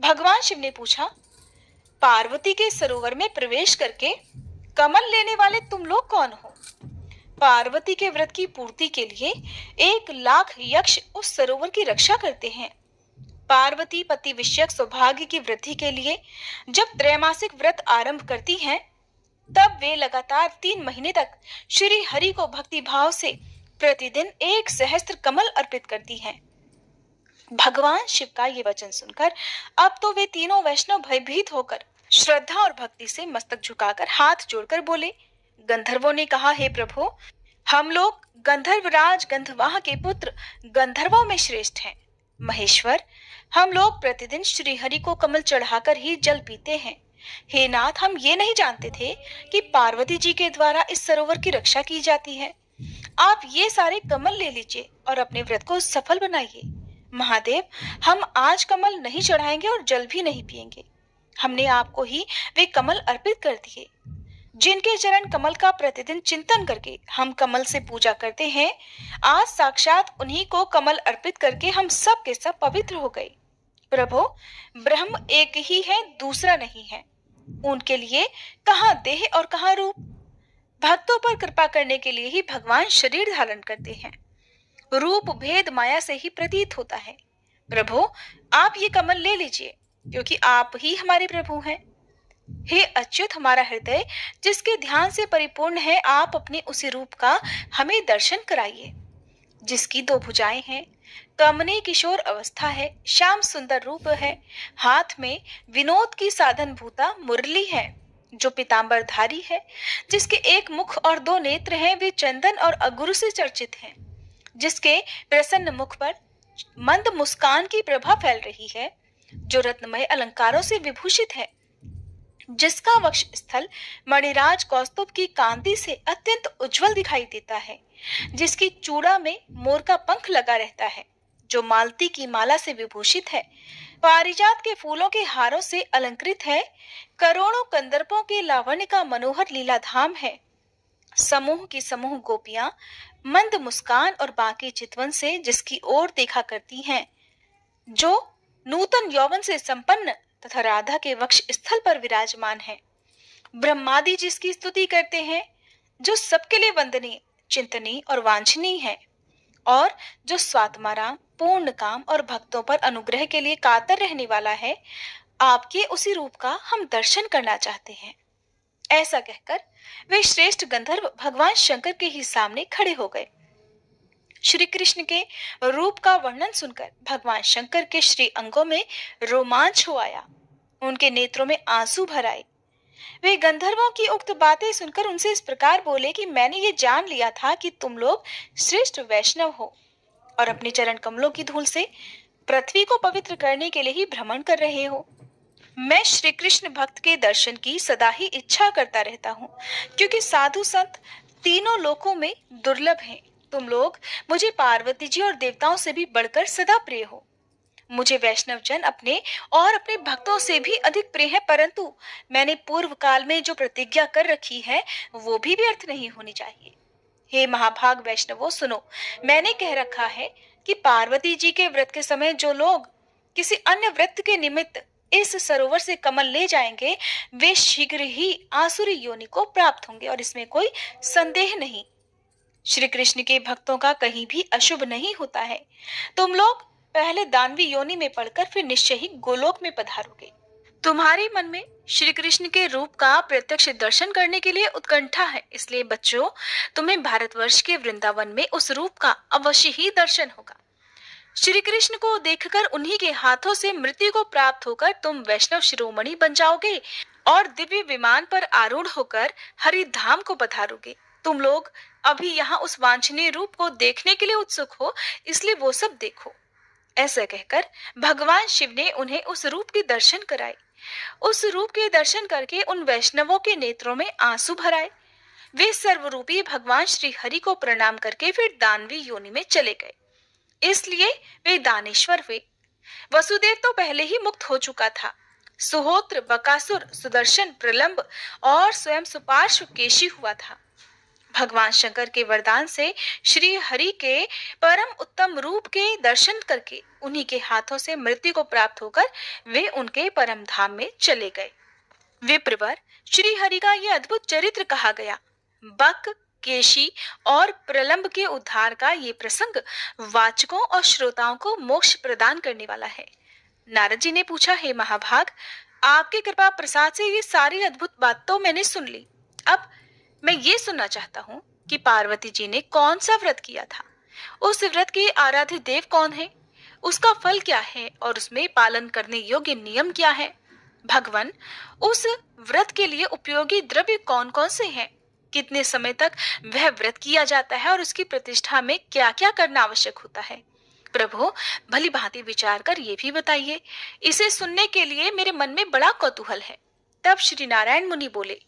भगवान शिव ने पूछा, पार्वती के सरोवर में प्रवेश करके कमल लेने वाले तुम लोग कौन हो? पार्वती के व्रत की पूर्ति के लिए 1,00,000 यक्ष उस सरोवर की रक्षा करते हैं। पार्वती पति विषयक सौभाग्य की वृद्धि के लिए जब त्रैमासिक व्रत आरंभ करती हैं, तब वे लगातार 3 महीने तक श्री हरि को भक्ति भाव से प्रतिदिन 1,000,000 कमल अर्पित करती हैं। भगवान शिव का ये वचन सुनकर अब तो वे तीनों वैष्णव भयभीत होकर श्रद्धा और भक्ति से मस्तक झुकाकर हाथ जोड़कर बोले। गंधर्वों ने कहा, हे प्रभु, हम लोग गंधर्वराज गंधवाह के पुत्र गंधर्वों में श्रेष्ठ हैं। महेश्वर, हम लोग प्रतिदिन श्री हरि को कमल चढ़ाकर ही जल पीते हैं। हे नाथ, हम ये नहीं जानते थे कि पार्वती जी के द्वारा इस सरोवर की रक्षा की जाती है। आप ये सारे कमल ले लीजिए और अपने व्रत को सफल बनाइए। महादेव, हम आज कमल नहीं चढ़ाएंगे और जल भी नहीं पिएंगे। हमने आपको ही वे कमल अर्पित कर दिए। जिनके चरण कमल का प्रतिदिन चिंतन करके हम कमल से पूजा करते हैं, आज साक्षात उन्हीं को कमल अर्पित करके हम सब के सब पवित्र हो गए। प्रभु, ब्रह्म एक ही है, दूसरा नहीं है। उनके लिए कहाँ देह और कहाँ रूप। भक्तों पर कृपा करने के लिए ही भगवान शरीर धारण करते हैं। रूप भेद माया से ही प्रतीत होता है। प्रभु, आप ये कमल ले लीजिए, क्योंकि आप ही हमारे प्रभु हैं। हे अच्युत, हमारा हृदय जिसके ध्यान से परिपूर्ण है, आप अपने उसी रूप का हमें दर्शन कराइए। जिसकी 2 भुजाएं हैं, कमनीय किशोर अवस्था है, श्याम सुंदर रूप है, हाथ में विनोद की साधन भूता मुरली है, जो पीतांबरधारी है, जिसके 1 मुख और 2 नेत्र हैं, वे चंदन और अगुरु से चर्चित हैं, जिसके प्रसन्न मुख पर मंद मुस्कान की प्रभा फैल रही है, जो रत्नमय अलंकारों से विभूषित है, जिसका वक्ष स्थल मणिराज कौस्तुभ की कांति से अत्यंत उज्जवल दिखाई देता है, जिसकी चूड़ा में मोर का पंख लगा रहता है, जो मालती की माला से विभूषित है, पारिजात के फूलों के हारों से अलंकृत है, करोड़ों कंदर्पों के लावण्य का मनोहर लीला धाम है, समूह की समूह गोपियां मंद मुस्कान और बाकी चितवन से जिसकी ओर देखा करती हैं, जो नूतन यौवन से संपन्न तथा राधा के वक्ष स्थल पर विराजमान है, ब्रह्मादि जिसकी स्तुति करते हैं, जो सबके लिए वंदनीय, चिंतनीय और वांछनीय है, और जो स्वात्माराम, पूर्ण काम और भक्तों पर अनुग्रह के लिए कातर रहने वाला है, आपके उसी रूप का हम दर्शन करना चाहते हैं। ऐसा कहकर वे श्रेष्ठ गंधर्व भगवान शंकर के ही सामने खड़े हो गए। श्री कृष्ण के रूप का वर्णन सुनकर भगवान शंकर के श्री अंगों में रोमांच हो आया, उनके नेत्रों में आंसू भर आए। वे गंधर्वों की उक्त बातें सुनकर उनसे इस प्रकार बोले कि मैंने ये जान लिया था कि तुम लोग श्रेष्ठ वैष्णव हो और अपने चरण कमलों की धूल से पृथ्वी को पवित्र करने के लिए ही भ्रमण कर रहे हो। मैं श्री कृष्ण भक्त के दर्शन की सदा ही इच्छा करता रहता हूँ, क्योंकि साधु संत तीनों लोकों में दुर्लभ हैं। तुम लोग मुझे पार्वती जी और देवताओं से भी बढ़कर सदा प्रिय हो। मुझे वैष्णव जन अपने और अपने भक्तों से भी अधिक प्रिय है, परंतु मैंने पूर्व काल में जो प्रतिज्ञा कर रखी है वो भी व्यर्थ नहीं होनी चाहिए। हे महाभाग वैष्णवों, सुनो, मैंने कह रखा है कि पार्वती जी के व्रत के समय जो लोग किसी अन्य व्रत के निमित्त इस सरोवर से कमल ले जाएंगे, वे शीघ्र ही आसुरी योनि को प्राप्त होंगे और इसमें कोई संदेह नहीं। श्री कृष्ण के भक्तों का कहीं भी अशुभ नहीं होता है। तुम लोग पहले दानवी योनि में पढ़कर फिर निश्चय ही गोलोक में पधारोगे। तुम्हारे मन में श्री कृष्ण के रूप का प्रत्यक्ष दर्शन करने के लिए उत्कंठा है, इसलिए बच्चों, तुम्हें भारतवर्ष के वृंदावन में उस रूप का अवश्य ही दर्शन होगा। श्री कृष्ण को देखकर उन्हीं के हाथों से मृत्यु को प्राप्त होकर तुम वैष्णव शिरोमणि बन जाओगे और दिव्य विमान पर आरूढ़ होकर हरिधाम को पधारोगे। तुम लोग अभी यहाँ उस वांछनीय रूप को देखने के लिए उत्सुक हो, इसलिए वो सब देखो। ऐसा कहकर भगवान शिव ने उन्हें उस रूप के दर्शन कराए। उस रूप के दर्शन करके उन वैष्णवों के नेत्रों में आंसू भराए। वे सर्वरूपी भगवान श्री हरि को प्रणाम करके फिर दानवी योनि में चले गए, इसलिए वे दानेश्वर हुए। वसुदेव तो पहले ही मुक्त हो चुका था। सुहोत्र, बकासुर, सुदर्शन, प्रलंब और स्वयं सुपार्श्व केशी हुआ था। भगवान शंकर के वरदान से श्री हरि के परम उत्तम रूप के दर्शन करके उन्हीं के हाथों से मृत्यु को प्राप्त होकर वे उनके परम धाम में चले गए। विप्रवर, श्री हरि का यह अद्भुत चरित्र कहा गया। बक, केशी और प्रलंब के उद्धार का ये प्रसंग वाचकों और श्रोताओं को मोक्ष प्रदान करने वाला है। नारद जी ने पूछा, हे महाभाग, आपकी कृपा प्रसाद से ये सारी अद्भुत बात तो मैंने सुन ली। अब मैं ये सुनना चाहता हूँ कि पार्वती जी ने कौन सा व्रत किया था, उस व्रत के आराध्य देव कौन है, उसका फल क्या है और उसमें पालन करने योग्य नियम क्या है। भगवान, उस व्रत के लिए उपयोगी द्रव्य कौन कौन से हैं, कितने समय तक वह व्रत किया जाता है और उसकी प्रतिष्ठा में क्या क्या करना आवश्यक होता है। प्रभु, भली भांति विचार कर ये भी बताइए। इसे सुनने के लिए मेरे मन में बड़ा कौतूहल है। तब श्री नारायण मुनि बोले,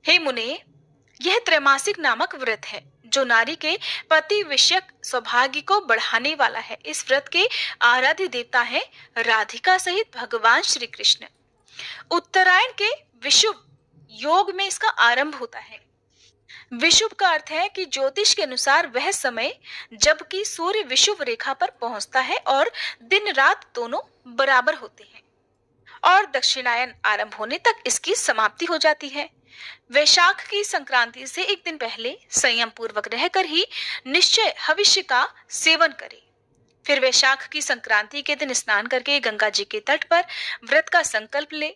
हे मुने, यह त्रैमासिक नामक व्रत है जो नारी के पति विषयक सौभाग्य को बढ़ाने वाला है। इस व्रत के आराध्य देवता है राधिका सहित भगवान श्री कृष्ण। उत्तरायण के विषुव योग में इसका आरंभ होता है। विषुव का अर्थ है कि ज्योतिष के अनुसार वह समय जबकि सूर्य विषुव रेखा पर पहुंचता है और दिन रात दोनों बराबर होते हैं, और दक्षिणायन आरंभ होने तक इसकी समाप्ति हो जाती है। वैशाख की संक्रांति से एक दिन पहले संयम पूर्वक रहकर ही निश्चय हविष्य का सेवन करें। फिर वैशाख की संक्रांति के दिन स्नान करके गंगा जी के तट पर व्रत का संकल्प ले।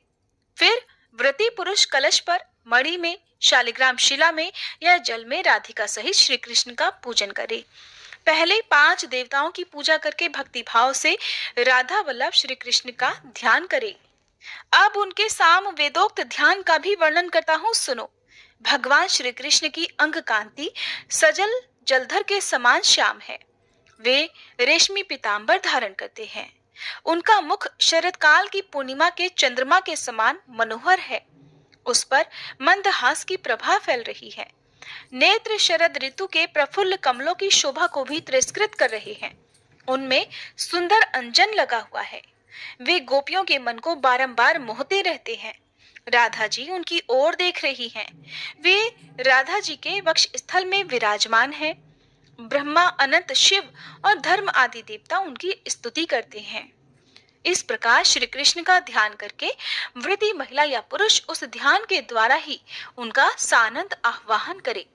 फिर व्रती पुरुष कलश पर, मणि में, शालिग्राम शिला में या जल में राधिका सहित श्री कृष्ण का पूजन करे। पहले 5 देवताओं की पूजा करके भक्ति भाव से राधा वल्लभ श्री कृष्ण का ध्यान करे। अब उनके साम वेदोक्त ध्यान का भी वर्णन करता हूँ, सुनो। भगवान श्री कृष्ण की अंग कांति सजल जलधर के समान श्याम है। वे रेशमी पीतांबर धारण करते हैं। उनका मुख शरद काल की पूर्णिमा के चंद्रमा के समान मनोहर है। उस पर मंदहास की प्रभा फैल रही है। नेत्र शरद ऋतु के प्रफुल्ल कमलों की शोभा को भी तिरस्कृत कर रहे हैं। उनमें सुंदर अंजन लगा हुआ है। वे गोपियों के मन को बारंबार मोहते रहते हैं। राधा जी उनकी ओर देख रही हैं। वे राधा जी के वक्ष स्थल में विराजमान हैं। ब्रह्मा, अनंत, शिव और धर्म आदि देवता उनकी स्तुति करते हैं। इस प्रकार श्री कृष्ण का ध्यान करके व्रती महिला या पुरुष उस ध्यान के द्वारा ही उनका सानंद आह्वान करे।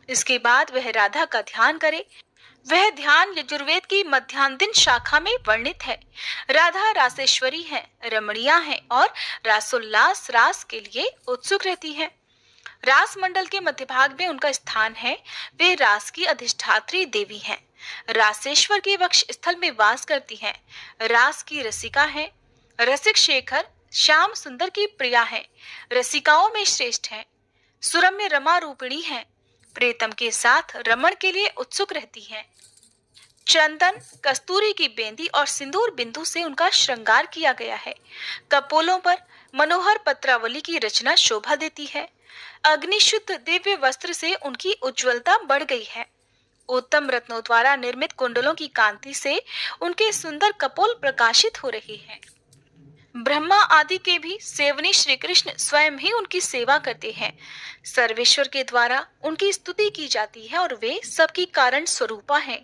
इसके बाद वह राधा का ध्यान करे। वह ध्यान यजुर्वेद की मध्यान्ह शाखा में वर्णित है। राधा रासेश्वरी है, रमणीया है और रासोल्लास रास के लिए उत्सुक रहती है। रास मंडल के मध्य भाग में उनका स्थान है। वे रास की अधिष्ठात्री देवी हैं। रासेश्वर के वक्ष स्थल में वास करती हैं। रास की रसिका है। रसिक शेखर श्याम सुंदर की प्रिया है। रसिकाओं में श्रेष्ठ है। सुरम्य रमा रूपिणी है। प्रेतम के साथ रमण के लिए उत्सुक रहती हैं। चंदन, कस्तूरी की बेंदी और सिंदूर बिंदु से उनका श्रृंगार किया गया है। कपोलों पर मनोहर पत्रावली की रचना शोभा देती है। अग्निशुद्ध दिव्य वस्त्र से उनकी उज्ज्वलता बढ़ गई है। उत्तम रत्नों द्वारा निर्मित कुंडलों की कांति से उनके सुंदर कपोल प्रकाशित हो रहे हैं। ब्रह्मा आदि के भी सेवनी श्री कृष्ण स्वयं ही उनकी सेवा करते हैं। सर्वेश्वर के द्वारा उनकी स्तुति की जाती है और वे सबकी कारण स्वरूपा हैं।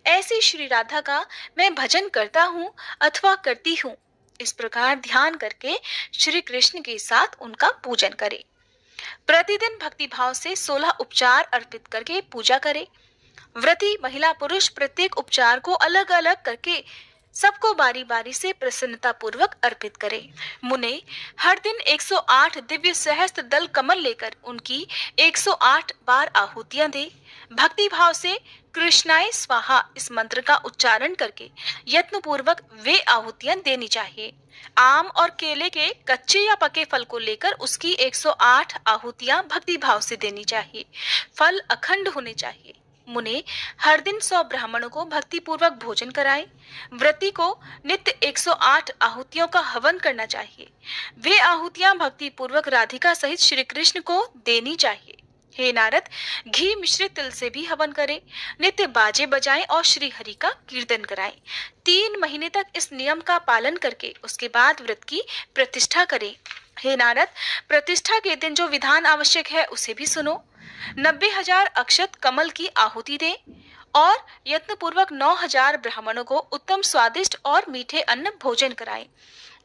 ऐसी श्री राधा का मैं भजन करता हूँ अथवा करती हूँ। इस प्रकार ध्यान करके श्री कृष्ण के साथ उनका पूजन करें। प्रतिदिन भक्ति भाव से 16 उपचार अर्पित करके पूजा करें। व्रती महिला पुरुष प्रत्येक उपचार को अलग अलग करके सबको बारी बारी से प्रसन्नता पूर्वक अर्पित करें। मुने हर दिन 108 दिव्य सहस्त्र दल कमल लेकर उनकी 108 बार आहुतियां दे। भक्ति भाव से कृष्णाय स्वाहा इस मंत्र का उच्चारण करके यत्न पूर्वक वे आहुतियां देनी चाहिए। आम और केले के कच्चे या पके फल को लेकर उसकी 108 आहुतियां भक्ति भाव से देनी चाहिए। फल अखंड होने चाहिए। मुने हर दिन 100 ब्राह्मणों को भक्ति पूर्वक भोजन कराएं। व्रती को नित्य 108 आहुतियों का हवन करना चाहिए। वे आहुतियां भक्ति पूर्वक राधिका सहित श्री कृष्ण को देनी चाहिए। हे नारद, घी मिश्रित तिल से भी हवन करें। नित्य बाजे बजाएं और श्री हरि का कीर्तन कराएं। 3 महीने तक इस नियम का पालन करके उसके बाद व्रत की प्रतिष्ठा करें। हे नारद, प्रतिष्ठा के दिन जो विधान आवश्यक है उसे भी सुनो। 90,000 अक्षत कमल की आहुति दें और यत्न पूर्वक 9,000 ब्राह्मणों को उत्तम स्वादिष्ट और मीठे अन्न भोजन कराएं।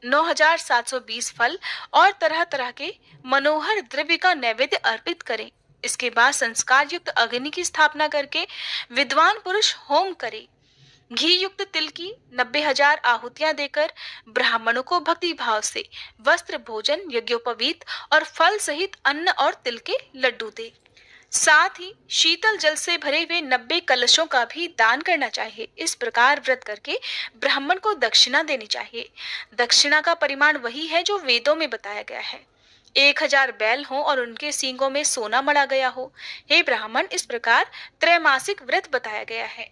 9,720 फल और तरह तरह के मनोहर द्रव्य का नैवेद्य अर्पित करें। इसके बाद संस्कार युक्त अग्नि की स्थापना करके विद्वान पुरुष होम करे। घी युक्त तिल की 90,000 आहुतियां देकर ब्राह्मणों को भक्ति भाव से वस्त्र भोजन यज्ञोपवीत और फल सहित अन्न और तिल के लड्डू दे। साथ ही शीतल जल से भरे हुए 90 कलशों का भी दान करना चाहिए। इस प्रकार व्रत करके ब्राह्मण को दक्षिणा देनी चाहिए। दक्षिणा का परिमाण वही है जो वेदों में बताया गया है। 1000 बैल हो और उनके सींगों में सोना मढ़ा गया हो। हे ब्राह्मण, इस प्रकार त्रैमासिक व्रत बताया गया है।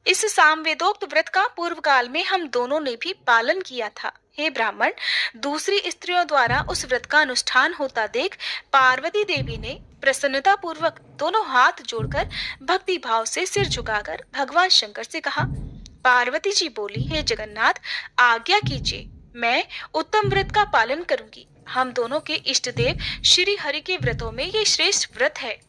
इस सामवेदोक्त व्रत का पूर्व काल में हम दोनों ने भी पालन किया था। हे ब्राह्मण, दूसरी स्त्रियों द्वारा उस व्रत का अनुष्ठान होता देख पार्वती देवी ने प्रसन्नता पूर्वक दोनों हाथ जोड़कर भक्ति भाव से सिर झुकाकर भगवान शंकर से कहा। पार्वती जी बोली, हे जगन्नाथ, आज्ञा कीजिए, मैं उत्तम व्रत का पालन करूंगी। हम दोनों के इष्ट देव श्री हरि के व्रतों में ये श्रेष्ठ व्रत है।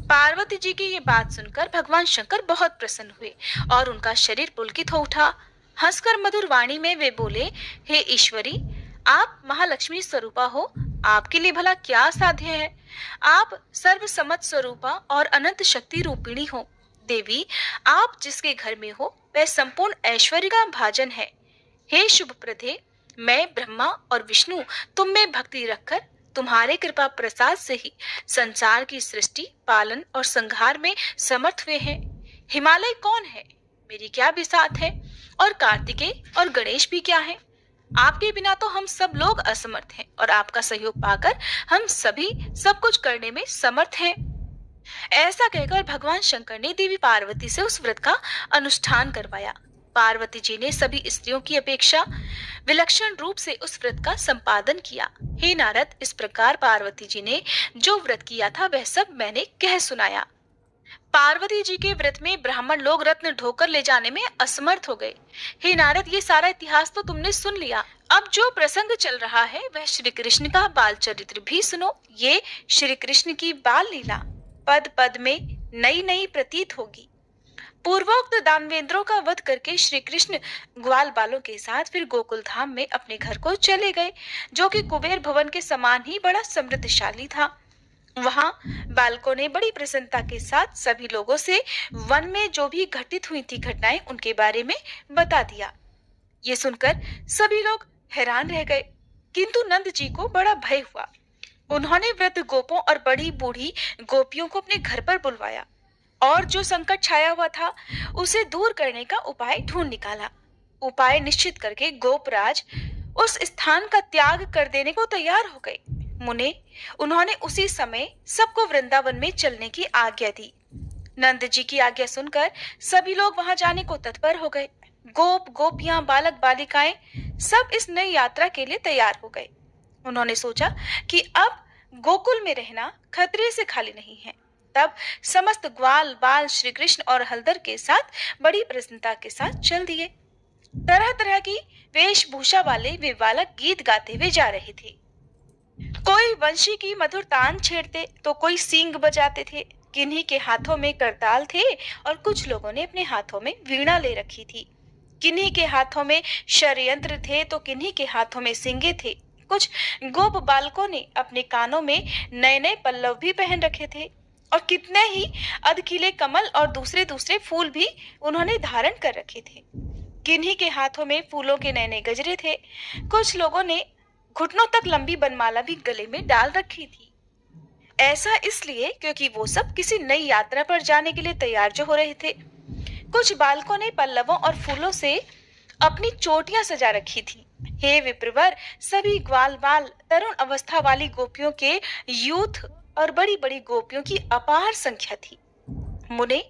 पार्वती जी की ये बात सुनकर भगवान शंकर बहुत प्रसन्न हुए और उनका शरीर पुलकित हो उठा। हंसकर मधुर वाणी में वे बोले, हे ईश्वरी, आप महालक्ष्मी स्वरूपा हो, आपके लिए भला क्या साध्य है। आप सर्वसम्मत स्वरूपा और अनंत शक्ति रूपिणी हो। देवी, आप जिसके घर में हो वह संपूर्ण ऐश्वर्य का भाजन है। हे शुभ प्रदे, मैं ब्रह्मा और विष्णु तुम में भक्ति रखकर तुम्हारे कृपा प्रसाद से ही संसार की सृष्टि, पालन और संहार में समर्थ हुए हैं। हिमालय कौन है, मेरी क्या बिसात है, और कार्तिकेय और गणेश भी क्या हैं। आपके बिना तो हम सब लोग असमर्थ हैं और आपका सहयोग पाकर हम सभी सब कुछ करने में समर्थ हैं। ऐसा कहकर भगवान शंकर ने देवी पार्वती से उस व्रत का अनुष्ठान करवाया। पार्वती जी ने सभी स्त्रियों की अपेक्षा विलक्षण रूप से उस व्रत का संपादन किया। हे नारद, इस प्रकार पार्वती जी ने जो व्रत किया था वह सब मैंने कह सुनाया। पार्वती जी के व्रत में ब्राह्मण लोग रत्न ढोकर ले जाने में असमर्थ हो गए। हे नारद, ये सारा इतिहास तो तुमने सुन लिया। अब जो प्रसंग चल रहा है वह श्री कृष्ण का बाल चरित्र भी सुनो। ये श्री कृष्ण की बाल लीला पद पद में नई नई प्रतीत होगी। पूर्वोक्त दानवेंद्रों का वध करके श्री कृष्ण ग्वाल बालों के साथ फिर गोकुल धाम में अपने घर को चले गए, जो कि कुबेर भवन के समान ही बड़ा समृद्धशाली था। वहां बालकों ने बड़ी प्रसन्नता के साथ सभी लोगों से वन में जो भी घटित हुई थी घटनाएं उनके बारे में बता दिया। ये सुनकर सभी लोग हैरान रह गए, किंतु नंद जी को बड़ा भय हुआ। उन्होंने वृद्ध गोपों और बड़ी बूढ़ी गोपियों को अपने घर पर बुलवाया और जो संकट छाया हुआ था उसे दूर करने का उपाय ढूंढ निकाला। उपाय निश्चित करके गोपराज उस स्थान का त्याग कर देने को तैयार हो गए। मुने, उन्होंने उसी समय सबको वृंदावन में चलने की आज्ञा दी। नंद जी की आज्ञा सुनकर सभी लोग वहां जाने को तत्पर हो गए। गोप गोपियां बालक बालिकाएं सब इस नई यात्रा के लिए तैयार हो गए। उन्होंने सोचा कि अब गोकुल में रहना खतरे से खाली नहीं है। तब समस्त ग्वाल बाल श्री कृष्ण और हलधर के साथ बड़ी प्रसन्नता के साथ चल दिए। तरह तरह की वेशभूषा वाले वे बालक गीत गाते हुए जा रहे थे। कोई वंशी की मधुर तान छेड़ते तो कोई सींग बजाते थे। किन्हीं के हाथों में करताल थे और कुछ लोगों ने अपने हाथों में वीणा ले रखी थी। किन्हीं के हाथों में षड्यंत्र थे तो किन्हीं के हाथों में सींगे थे। कुछ गोप बालकों ने अपने कानों में नए नए पल्लव भी पहन रखे थे और कितने ही अधखिले कमल और दूसरे दूसरे फूल भी उन्होंने धारण कर रखे थे। किन्हीं के हाथों में फूलों के नए नए गजरे थे। कुछ लोगों ने घुटनों तक लंबी बनमाला भी गले में डाल रखी थी। ऐसा इसलिए क्योंकि वो सब किसी नई यात्रा पर जाने के लिए तैयार जो हो रहे थे। कुछ बालकों ने पल्लवों और फूलों से अपनी चोटियां सजा रखी थी। हे विप्रवर, सभी ग्वाल बाल तरुण अवस्था वाली गोपियों के यूथ और बड़ी बड़ी गोपियों की अपार संख्या थी। मुने,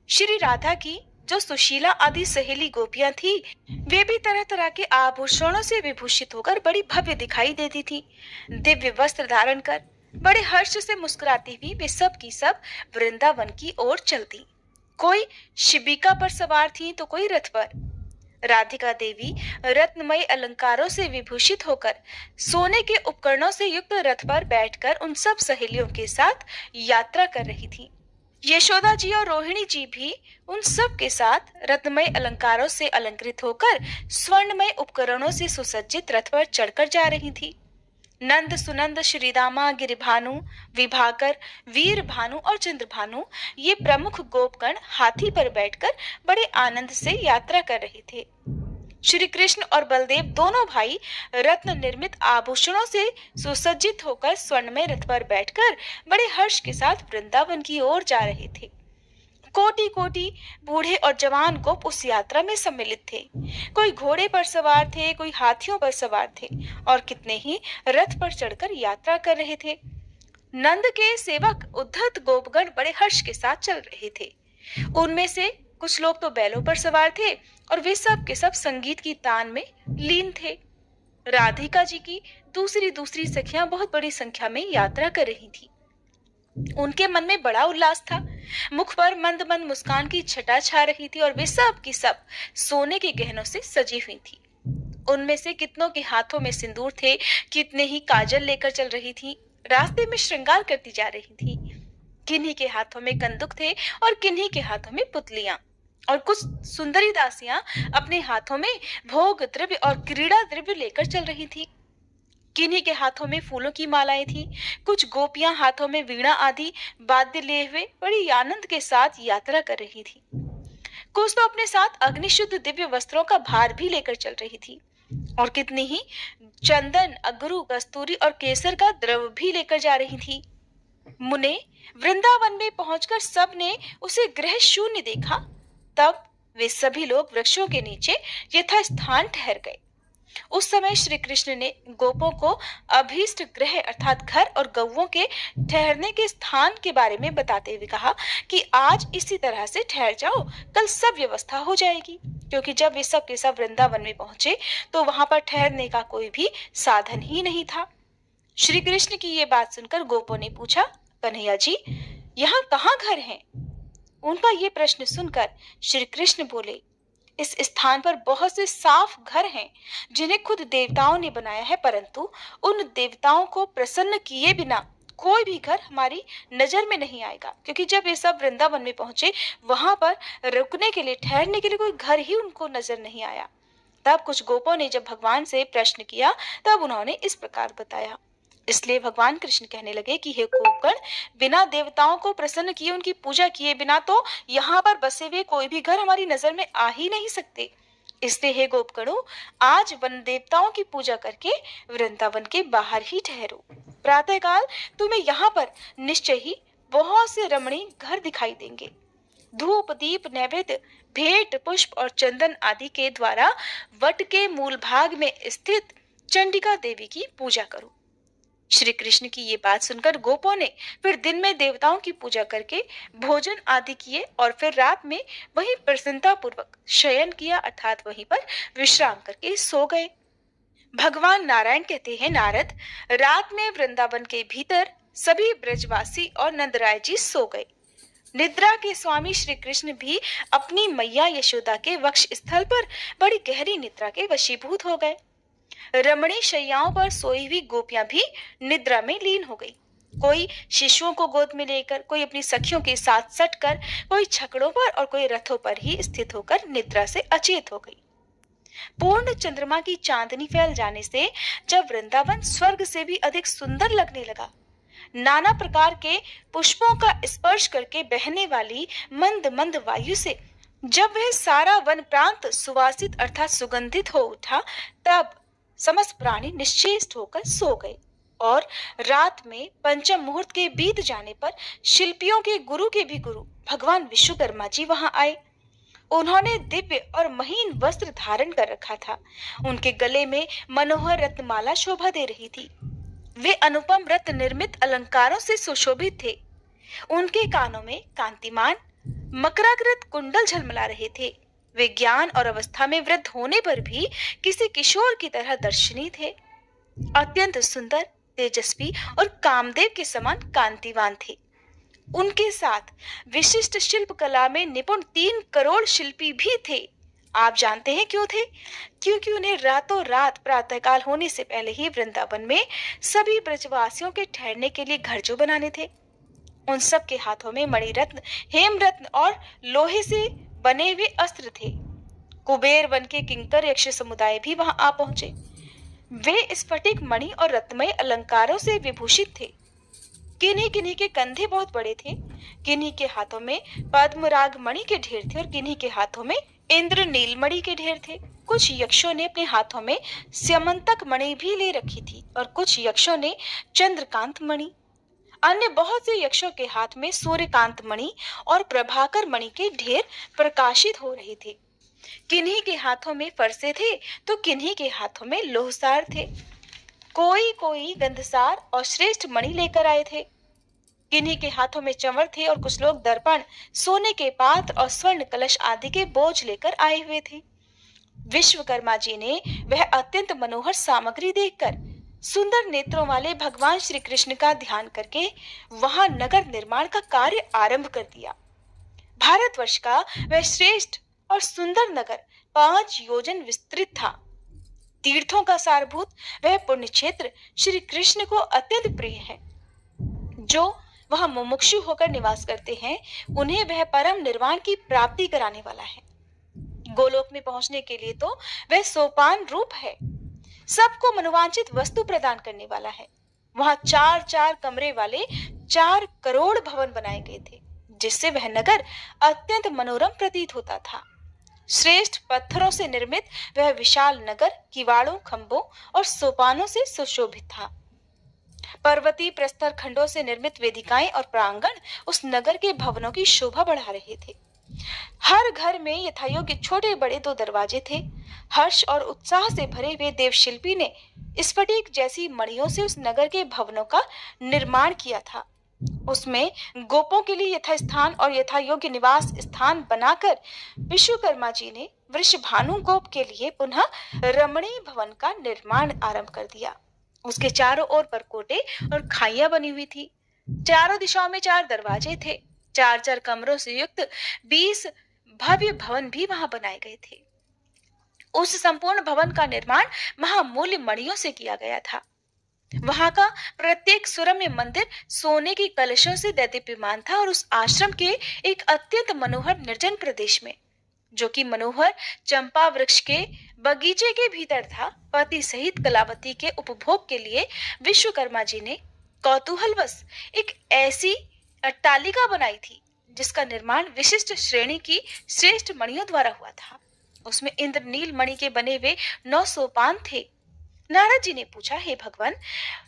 श्री राधा की जो सुशीला आदि सहेली गोपियां थी, वे भी तरह तरह के आभूषणों से विभूषित होकर बड़ी भव्य दिखाई देती थी। दिव्य वस्त्र धारण कर बड़े हर्ष से मुस्कुराती हुई वे सब की सब वृंदावन की ओर चलती। कोई शिबिका पर सवार थी तो कोई रथ पर। राधिका देवी रत्नमय अलंकारों से विभूषित होकर सोने के उपकरणों से युक्त रथ पर बैठकर उन सब सहेलियों के साथ यात्रा कर रही थी। यशोदा जी और रोहिणी जी भी उन सब के साथ रत्नमय अलंकारों से अलंकृत होकर स्वर्णमय उपकरणों से सुसज्जित रथ पर चढ़कर जा रही थी। नंद सुनंद श्रीदामा गिरिभानु विभाकर वीर भानु और चंद्रभानु ये प्रमुख गोपगण हाथी पर बैठकर बड़े आनंद से यात्रा कर रहे थे। श्री कृष्ण और बलदेव दोनों भाई रत्न निर्मित आभूषणों से सुसज्जित होकर स्वर्णमय रथ पर बैठकर बड़े हर्ष के साथ वृंदावन की ओर जा रहे थे। कोटि कोटि बूढ़े और जवान गोप उस यात्रा में सम्मिलित थे। कोई घोड़े पर सवार थे, कोई हाथियों पर सवार थे और कितने ही रथ पर चढ़कर यात्रा कर रहे थे। नंद के सेवक उद्धत गोपगण बड़े हर्ष के साथ चल रहे थे। उनमें से कुछ लोग तो बैलों पर सवार थे और वे सब के सब संगीत की तान में लीन थे। राधिका जी की दूसरी दूसरी सखियां बहुत बड़ी संख्या में यात्रा कर रही थी। उनके मन में बड़ा उल्लास था। मुख पर मंद मंद मुस्कान की छटा छा रही थी और वे सब की सब सोने के गहनों से सजी हुई थी। उनमें से कितनों के हाथों में सिंदूर थे, कितने ही काजल लेकर चल रही थी, रास्ते में श्रृंगार करती जा रही थी। किन्हीं के हाथों में कंदुक थे और किन्हीं के हाथों में पुतलियां, और कुछ सुंदरी दासियां अपने हाथों में भोग द्रव्य और क्रीड़ा द्रव्य लेकर चल रही थी। किन्हीं के हाथों में फूलों की मालाएं थी। कुछ गोपियां हाथों में वीणा आदि वाद्य लिए हुए बड़ी आनंद के साथ यात्रा कर रही थी। कुछ तो अपने साथ अग्निशुद्ध दिव्य वस्त्रों का भार भी लेकर चल रही थी और कितनी ही चंदन, अगरू, कस्तूरी और केसर का द्रव्य भी लेकर जा रही थी। मुने, वृंदावन में पहुंचकर सबने उसे गृह शून्य देखा। तब वे सभी लोग वृक्षों के नीचे यथास्थान ठहर गए। उस समय श्री कृष्ण ने गोपों को अभीष्ट गृह अर्थात घर और गौओं के ठहरने के स्थान के बारे में बताते हुए कहा कि आज इसी तरह से ठहर जाओ, कल सब व्यवस्था हो जाएगी। क्योंकि जब वे सब के सब वृंदावन में पहुंचे तो वहां पर ठहरने का कोई भी साधन ही नहीं था। श्री कृष्ण की ये बात सुनकर गोपों ने पूछा, कन्हैया जी, यहाँ कहाँ घर हैं? उनका ये प्रश्न सुनकर श्री कृष्ण बोले, इस स्थान पर बहुत से साफ घर हैं जिन्हें खुद देवताओं ने बनाया है, परंतु उन देवताओं को प्रसन्न किए बिना कोई भी घर हमारी नजर में नहीं आएगा। क्योंकि जब ये सब वृंदावन में पहुंचे वहां पर रुकने के लिए, ठहरने के लिए कोई घर ही उनको नजर नहीं आया। तब कुछ गोपों ने जब भगवान से प्रश्न किया तब उन्होंने इस प्रकार बताया। इसलिए भगवान कृष्ण कहने लगे कि हे गोपगण, बिना देवताओं को प्रसन्न किए, उनकी पूजा किए बिना तो यहाँ पर बसे हुए कोई भी घर हमारी नजर में आ ही नहीं सकते। इसलिए हे गोपगणों, आज वन देवताओं की पूजा करके वृंदावन के बाहर ही ठहरो। प्रातःकाल तुम्हें यहाँ पर निश्चय ही बहुत से रमणीय घर दिखाई देंगे। धूप, दीप, नैवेद्य, भेंट, पुष्प और चंदन आदि के द्वारा वट के मूल भाग में स्थित चंडिका देवी की पूजा करो। श्री कृष्ण की ये बात सुनकर गोपों ने फिर दिन में देवताओं की पूजा करके भोजन आदि किए और फिर रात में वहीं प्रसन्नता पूर्वक शयन किया, अर्थात वहीं पर विश्राम करके सो गए। भगवान नारायण कहते हैं, नारद, रात में वृंदावन के भीतर सभी ब्रजवासी और नंदराय जी सो गए। निद्रा के स्वामी श्री कृष्ण भी अपनी मैया यशोदा के वक्ष स्थल पर बड़ी गहरी निद्रा के वशीभूत हो गए। रमणी शैयाओं पर सोई हुई गोपियां भी निद्रा में लीन हो गई। कोई शिशुओं को गोद में लेकर, कोई अपनी सखियों के साथ सटकर, कोई छकड़ों पर और कोई रथों पर ही स्थित होकर निद्रा से अचेत हो गई। पूर्ण चंद्रमा की चांदनी फैल जाने से जब वृंदावन स्वर्ग से भी अधिक सुंदर लगने लगा, नाना प्रकार के पुष्पों का स्पर्श करके बहने वाली मंद मंद वायु से जब वह सारा वन प्रांत सुवासित अर्थात सुगंधित हो उठा, तब समस्त प्राणी निश्चेष्ट होकर सो गए। और रात में पंचम मुहूर्त के बीत जाने पर शिल्पियों के गुरु के भी गुरु भगवान विश्वकर्मा जी वहां आए। उन्होंने दिव्य और महीन वस्त्र धारण कर रखा था। उनके गले में मनोहर रत्नमाला शोभा दे रही थी। वे अनुपम रत्न निर्मित अलंकारों से सुशोभित थे। उनके कानों में कांतिमान मकराकृत कुंडल झलमला रहे थे। वे ज्ञान और अवस्था में वृद्ध होने पर भी किसी किशोर की तरह दर्शनीय थे। अत्यंत सुंदर, तेजस्वी और कामदेव के समान कांतिवान थे। उनके साथ विशिष्ट शिल्प कला में निपुण 3 करोड़ शिल्पी भी थे। आप जानते हैं क्यों थे? क्योंकि उन्हें रातों रात प्रातःकाल होने से पहले ही वृंदावन में सभी ब्रजवासियों के ठहरने के लिए घर जो बनाने थे। उन सब के हाथों में मणिरत्न, हेमरत्न और लोहे से बने हुए अस्त्र थे। कुबेर वन के किंकर यक्ष समुदाय भी वहां आ पहुंचे। वे स्फटिक मणि और रत्नमय अलंकारों से विभूषित थे। किन्हीं किन्हीं के कंधे बहुत बड़े थे, किन्हीं के हाथों में पद्मराग मणि के ढेर थे और किन्हीं के हाथों में इंद्र नीलमणि के ढेर थे। कुछ यक्षों ने अपने हाथों में स्यमंतक मणि भी ले रखी थी और कुछ यक्षों ने चंद्रकांत मणि। अन्य बहुत से यक्षों के हाथ में सूर्यकांत मणि और प्रभाकर मणि के ढेर प्रकाशित हो रहे थे। किन्हीं के हाथों में फरसे थे तो किन्हीं के हाथों में लोहसार थे। कोई कोई गंधसार और श्रेष्ठ मणि लेकर आए थे। किन्हीं के हाथों में चंवर थे और कुछ लोग दर्पण, सोने के पात्र और स्वर्ण कलश आदि के बोझ लेकर आए हुए थे। विश्वकर्मा जी ने वह अत्यंत मनोहर सामग्री देखकर सुंदर नेत्रों वाले भगवान श्री कृष्ण का ध्यान करके वहां नगर निर्माण का कार्य आरंभ कर दिया। भारतवर्ष का वह श्रेष्ठ और सुंदर नगर 5 योजन विस्तृत था। तीर्थों का सारभूत वह पुण्य क्षेत्र श्री कृष्ण को अत्यंत प्रिय है। जो वहां मुमुक्षु होकर निवास करते हैं, उन्हें वह परम निर्वाण की प्राप्ति कराने वाला है। गोलोक में पहुंचने के लिए तो वह सोपान रूप है। सबको मनोवांछित वस्तु प्रदान करने वाला है। वहां 4-4 कमरे वाले 4 करोड़ भवन बनाए गए थे, जिससे वह नगर अत्यंत मनोरम प्रतीत होता था। श्रेष्ठ पत्थरों से निर्मित वह विशाल नगर किवाड़ों, खंभों और सोपानों से सुशोभित था। पर्वतीय प्रस्तर खंडों से निर्मित वेदिकाएं और प्रांगण उस नगर के भवनों की शोभा बढ़ा रहे थे। हर घर में यथायोग्य छोटे बड़े 2 दरवाजे थे। हर्ष और उत्साह से भरे हुए देवशिल्पी ने स्फटिक जैसी मणियों से उस नगर के भवनों का निर्माण किया था। उसमें गोपों के लिए यथास्थान और यथायोग्य निवास स्थान बनाकर विश्वकर्मा जी ने वृषभानु गोप के लिए पुनः रमणीय भवन का निर्माण आरंभ कर दिया। उसके चारों ओर परकोटे और खाइयां बनी हुई थी। चारों दिशाओं में 4 दरवाजे थे। 4-4 कमरों से युक्त 20 भव्य भवन भी वहां बनाए गए थे। उस संपूर्ण भवन का निर्माण महामूल्य मणियों से किया गया था। वहां का प्रत्येक सुरम्य मंदिर सोने की कलशों से दैदीप्यमान था और उस आश्रम के एक अत्यंत मनोहर निर्जन प्रदेश में, जो कि मनोहर चंपा वृक्ष के बगीचे के भीतर था, पति सहित कलावती के उपभोग के लिए विश्वकर्मा जी ने कौतूहलवश एक ऐसी अट्टालिका बनाई थी जिसका निर्माण विशिष्ट श्रेणी की श्रेष्ठ मणियों द्वारा हुआ था। उसमें इंद्रनील मणि के बने हुए 9 सोपान थे। नारद जी ने पूछा, हे भगवान,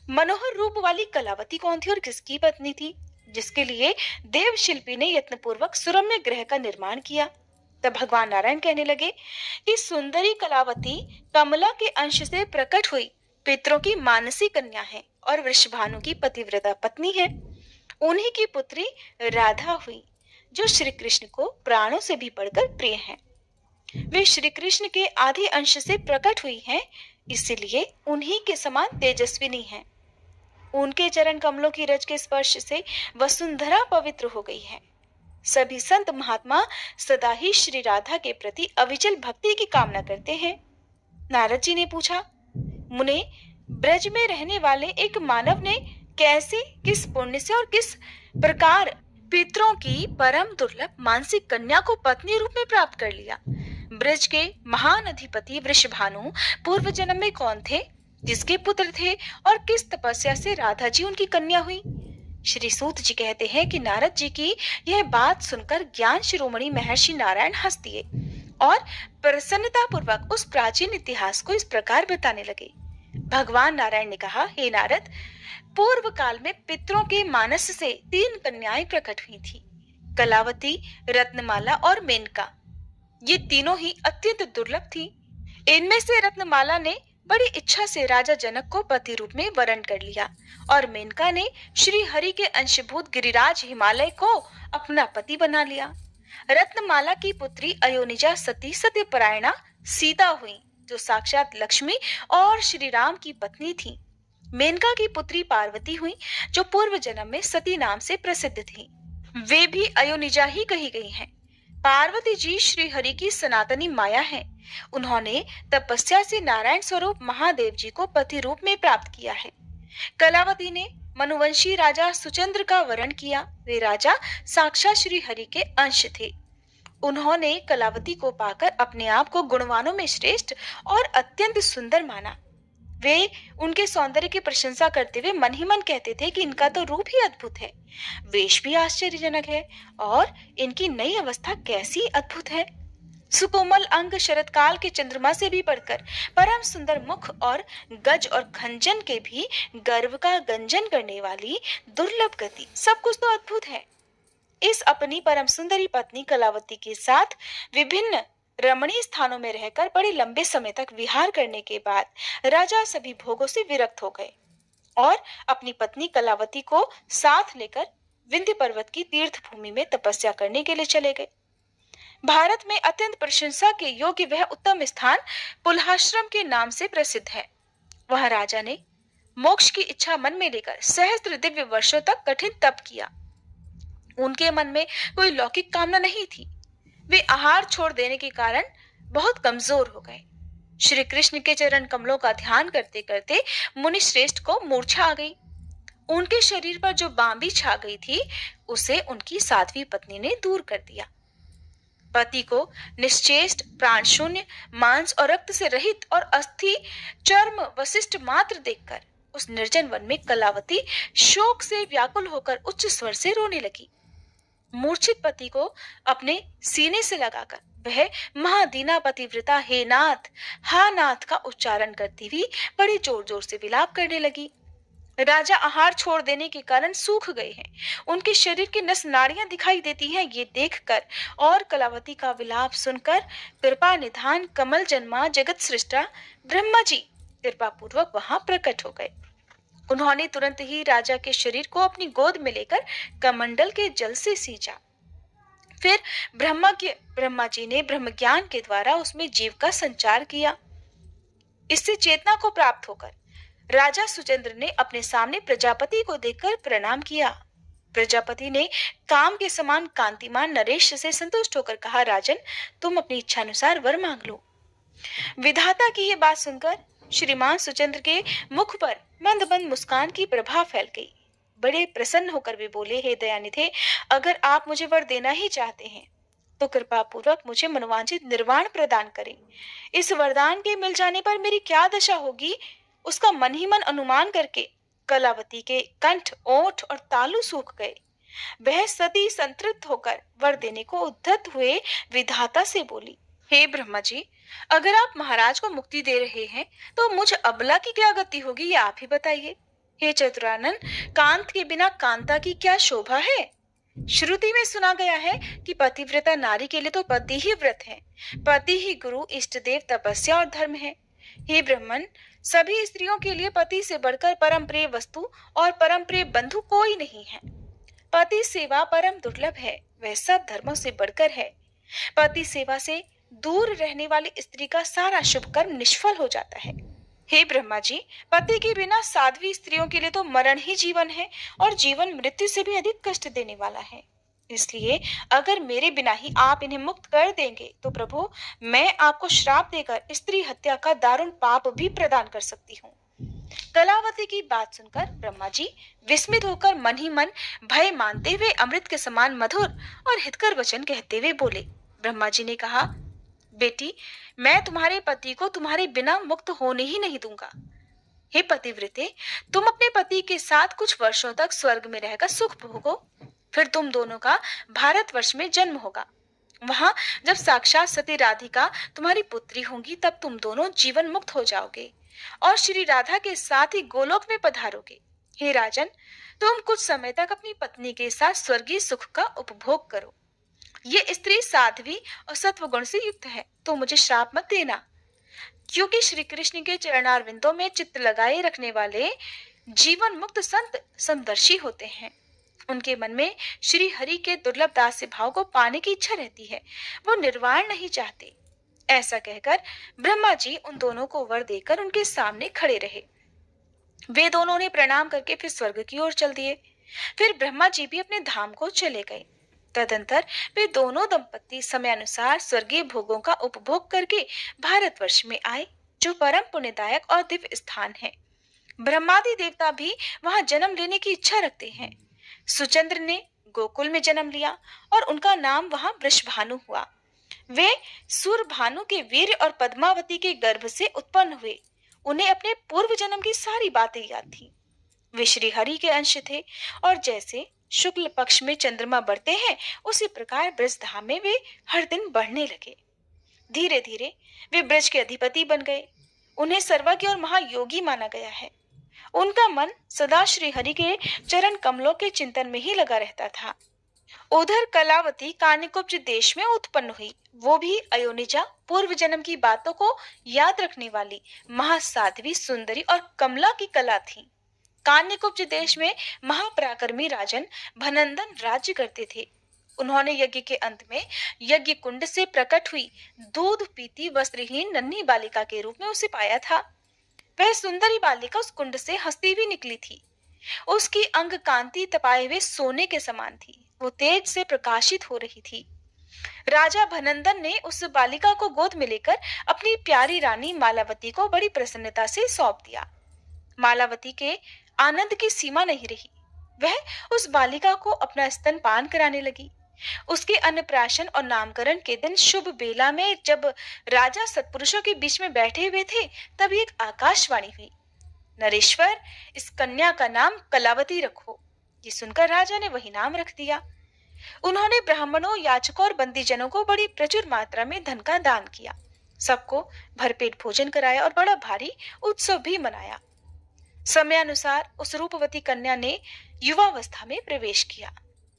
मनोहर रूप वाली कलावती कौन थी और किसकी पत्नी थी, जिसके लिए देव शिल्पी ने यत्नपूर्वक सुरम्य ग्रह का निर्माण किया? तब भगवान नारायण कहने लगे कि सुंदरी कलावती कमला के अंश से प्रकट हुई पितरों की मानसी कन्या है और वृषभानु की पतिव्रता पत्नी है। उन्हीं की पुत्री राधा हुई, जो श्री कृष्ण को प्राणों से भी बढ़कर प्रिय है। वे श्री कृष्ण के आधे अंश से प्रकट हुई हैं, इसलिए उन्हीं के समान तेजस्विनी हैं। उनके चरण कमलों की रज के स्पर्श से वसुंधरा पवित्र हो गई है। सभी संत महात्मा सदा ही श्री राधा के प्रति अविचल भक्ति की कामना करते हैं। नारद जी ने पूछा, मुने, ब्रज में रहने वाले एक मानव ने कैसे, किस पुण्य से और किस प्रकार पितरों की परम दुर्लभ मानसिक कन्या को पत्नी रूप में प्राप्त कर लिया? ब्रज के महान अधिपति वृषभानु पूर्व जन्म में कौन थे, किसके पुत्र थे और किस तपस्या से राधा जी उनकी कन्या हुई? श्री सूत जी कहते हैं कि नारद जी की यह बात सुनकर ज्ञान शिरोमणि महर्षि नारायण हंस दिए और प्रसन्नता पूर्वक उस प्राचीन इतिहास को इस प्रकार बताने लगे। भगवान नारायण ने कहा, हे नारद, पूर्व काल में पितरों के मानस से 3 कन्याएं प्रकट हुई थी, कलावती, रत्नमाला और मेनका। ये तीनों ही अत्यंत दुर्लभ थी। इनमें से रत्नमाला ने बड़ी इच्छा से राजा जनक को पति रूप में वरण कर लिया और मेनका ने श्री हरि के अंशभूत गिरिराज हिमालय को अपना पति बना लिया। रत्नमाला की पुत्री अयोनिजा सती सत्यपरायणा सीता हुई, जो साक्षात लक्ष्मी और श्री राम की पत्नी थी। मेनका की पुत्री पार्वती हुई, जो पूर्व जन्म में सती नाम से प्रसिद्ध थी। वे भी अयोनिजा ही कही गई हैं। पार्वती जी श्री हरि की सनातनी माया है। उन्होंने तपस्या से नारायण स्वरूप महादेव जी को पति रूप में प्राप्त किया है। कलावती ने मनुवंशी राजा सुचंद्र का वरण किया। वे राजा साक्षात श्री हरि के अंश थे। उन्होंने कलावती को पाकर अपने आप को गुणवानों में श्रेष्ठ और अत्यंत सुंदर माना। वे उनके सौंदर्य की प्रशंसा करते हुए मन ही मन कहते थे कि इनका तो रूप ही अद्भुत है, वेश भी आश्चर्यजनक है और इनकी नई अवस्था कैसी अद्भुत है। सुकोमल अंग शरतकाल के चंद्रमा से भी बढ़कर परम सुंदर मुख और गज और खंजन के भी गर्व का गंजन करने वाली दुर्लभ गति, सब कुछ तो अद्भुत है। इस अपनी परम सुंदरी पत्नी कलावती के साथ विभिन्न रमणीय स्थानों में रहकर बड़े लंबे समय तक विहार करने के बाद राजा सभी भोगों से विरक्त हो गए और अपनी पत्नी कलावती को साथ लेकर विंध्य पर्वत की तीर्थ भूमि में तपस्या करने के लिए चले गए। भारत में अत्यंत प्रशंसा के योग्य वह उत्तम स्थान पुलहाश्रम के नाम से प्रसिद्ध है। वह राजा ने मोक्ष की इच्छा मन में लेकर सहस्त्र दिव्य वर्षों तक कठिन तप किया। उनके मन में कोई लौकिक कामना नहीं थी। वे आहार छोड़ देने के कारण बहुत कमजोर हो गए। श्री कृष्ण के चरण कमलों का ध्यान करते करते मुनि श्रेष्ठ को मूर्छा आ गई। उनके शरीर पर जो बांबी छा गई थी, उसे उनकी साध्वी पत्नी ने दूर कर दिया। पति को निश्चेष्ट, प्राण शून्य, मांस और रक्त से रहित और अस्थि चर्म वशिष्ठ मात्र देखकर उस निर्जन वन में कलावती शोक से व्याकुल होकर उच्च स्वर से रोने लगी। मूर्छित पति को अपने सीने से लगाकर वह महादीना पतिव्रता हे नाथ, हा नाथ का उच्चारण करती हुई बड़ी जोर जोर से विलाप करने लगी। राजा आहार छोड़ देने के कारण सूख गए हैं। उनके शरीर की नस नाड़ियां दिखाई देती हैं। ये देखकर और कलावती का विलाप सुनकर कृपा निधान कमल जन्मा जगत सृष्टा ब्रह्मा जी कृपा पूर्वक वहां प्रकट हो गए। उन्होंने तुरंत ही राजा के शरीर को अपनी गोद में लेकर कमंडल के जल से सींचा। फिर ब्रह्मा जी ने ब्रह्म ज्ञान के द्वारा उसमें जीव का संचार किया। इससे चेतना को प्राप्त होकर राजा सुचंद्र ने अपने सामने प्रजापति को देखकर प्रणाम किया। प्रजापति ने काम के समान कांतिमान नरेश से संतुष्ट होकर कहा, राजन, तुम अपनी इच्छा अनुसार वर मांग लो। विधाता की यह बात सुनकर श्रीमान सुचंद्र के मुख पर मंद मंद मुस्कान की प्रभा फैल गई। बड़े प्रसन्न होकर वे बोले, हे दयानिधे, अगर आप मुझे वर देना ही चाहते हैं तो कृपा पूर्वक मुझे मनोवांछित निर्वाण प्रदान करें। इस वरदान के मिल जाने पर मेरी क्या दशा होगी, उसका मन ही मन अनुमान करके कलावती के कंठ, ओठ और तालु सूख गए। वह सती संतृप्त होकर वर देने को उद्धत हुए विधाता से बोली, हे ब्रह्मा जी, अगर आप महाराज को मुक्ति दे रहे हैं तो मुझ अबला की क्या गति होगी, ये आप ही बताइए। हे चतुरानन, कांत के बिना कांता की क्या शोभा है। श्रुति में सुना गया है कि पतिव्रता नारी के लिए तो पति ही व्रत है, पति ही गुरु, इष्ट देव, तपस्या और धर्म है। हे ब्रह्मन, सभी स्त्रियों के लिए पति से बढ़कर परम प्रिय वस्तु और परम प्रिय बंधु कोई नहीं है। पति सेवा परम दुर्लभ है, वह सब धर्मों से बढ़कर है। पति सेवा से दूर रहने वाली स्त्री का सारा शुभ कर्म निष्फल हो जाता है। हे ब्रह्मा जी, पति के बिना साध्वी स्त्रियों के लिए तो मरण ही जीवन है और जीवन मृत्यु से भी अधिक कष्ट देने वाला है। इसलिए अगर मेरे बिना ही आप इन्हें मुक्त कर देंगे तो प्रभु, मैं आपको श्राप देकर स्त्री हत्या का दारुण पाप भी प्रदान कर सकती हूँ। कलावती की बात सुनकर ब्रह्मा जी विस्मित होकर मन ही मन भय मानते हुए अमृत के समान मधुर और हितकर वचन कहते हुए बोले। ब्रह्मा जी ने कहा, बेटी, मैं तुम्हारे पति को तुम्हारे बिना मुक्त होने ही नहीं दूंगा। हे पतिव्रते, तुम अपने पति के साथ कुछ वर्षों तक स्वर्ग में रहकर सुख भोगो, फिर तुम दोनों का भारतवर्ष में जन्म होगा। वहां जब साक्षात सती राधिका तुम्हारी पुत्री होंगी, तब तुम दोनों जीवन मुक्त हो जाओगे और श्री राधा के साथ ही गोलोक में पधारोगे। हे राजन, तुम कुछ समय तक अपनी पत्नी के साथ स्वर्गीय सुख का उपभोग करो। ये स्त्री साध्वी और सत्व गुण से युक्त है, तो मुझे श्राप मत देना, क्योंकि श्री कृष्ण के चरणारविंदों में चित्त लगाए रखने वाले जीवन मुक्त संत समदर्शी होते हैं। उनके मन में श्री हरि के दुर्लभ दास्य भाव को पाने की इच्छा रहती है, वो निर्वाण नहीं चाहते। ऐसा कहकर ब्रह्मा जी उन दोनों को वर देकर उनके सामने खड़े रहे। वे दोनों ने प्रणाम करके फिर स्वर्ग की ओर चल दिए। फिर ब्रह्मा जी भी अपने धाम को चले गए। तदंतर वे दोनों दंपत्ति समयानुसार स्वर्गीय भोगों का उपभोग करके भारतवर्ष में आए, जो परम पुण्यदायक और दिव्य स्थान है। ब्रह्मादि देवता भी वहां जन्म लेने की इच्छा रखते हैं। सुचंद्र ने गोकुल में जन्म लिया और उनका नाम वहां वृषभानु हुआ। वे सूरभानु के वीर और पद्मावती के गर्भ से उत्पन्न हुए। उन्हें अपने पूर्व जन्म की सारी बातें याद थी। वे श्री हरि के अंश थे और जैसे शुक्ल पक्ष में चंद्रमा बढ़ते हैं, उसी प्रकार ब्रजधाम में वे हर दिन बढ़ने लगे। धीरे धीरे वे ब्रज के अधिपति बन गए। उन्हें सर्वज्ञ और महायोगी माना गया है। उनका मन सदा श्री हरि के चरण कमलों के चिंतन में ही लगा रहता था। उधर कलावती कानिकुब्ज देश में उत्पन्न हुई। वो भी अयोनिजा, पूर्व जन्म की बातों को याद रखने वाली महासाध्वी, सुंदरी और कमला की कला थी। कान्यकुब्ज देश में महापराक्रमी राजन भनंदन राज्य करते थे। उन्होंने यज्ञ के अंत में यज्ञ कुंड से प्रकट हुई दूध पीती वस्त्रहीन नन्ही बालिका के रूप में उसे पाया था। वह सुंदरी बालिका उस कुंड से हंसती हुई निकली थी। उसकी अंग कांति तपाए हुए सोने के समान थी। वो तेज से प्रकाशित हो रही थी। राजा भनंदन ने उस बालिका को गोद में लेकर अपनी प्यारी रानी मालावती को बड़ी प्रसन्नता से सौंप दिया। मालावती के आनंद की सीमा नहीं रही। वह उस बालिका को अपना स्तनपान कराने लगी। उसके अन्नप्राशन और नामकरण के दिन शुभ बेला में जब राजा सत्पुरुषों के बीच में बैठे हुए थे, तभी एक आकाशवाणी हुई, नरेश्वर, इस कन्या का नाम कलावती रखो। ये सुनकर राजा ने वही नाम रख दिया। उन्होंने ब्राह्मणों, याचकों और बंदीजनों को बड़ी प्रचुर मात्रा में धन का दान किया। सबको भरपेट भोजन कराया और बड़ा भारी उत्सव भी मनाया। समयानुसार उस रूपवती कन्या ने युवावस्था में प्रवेश किया।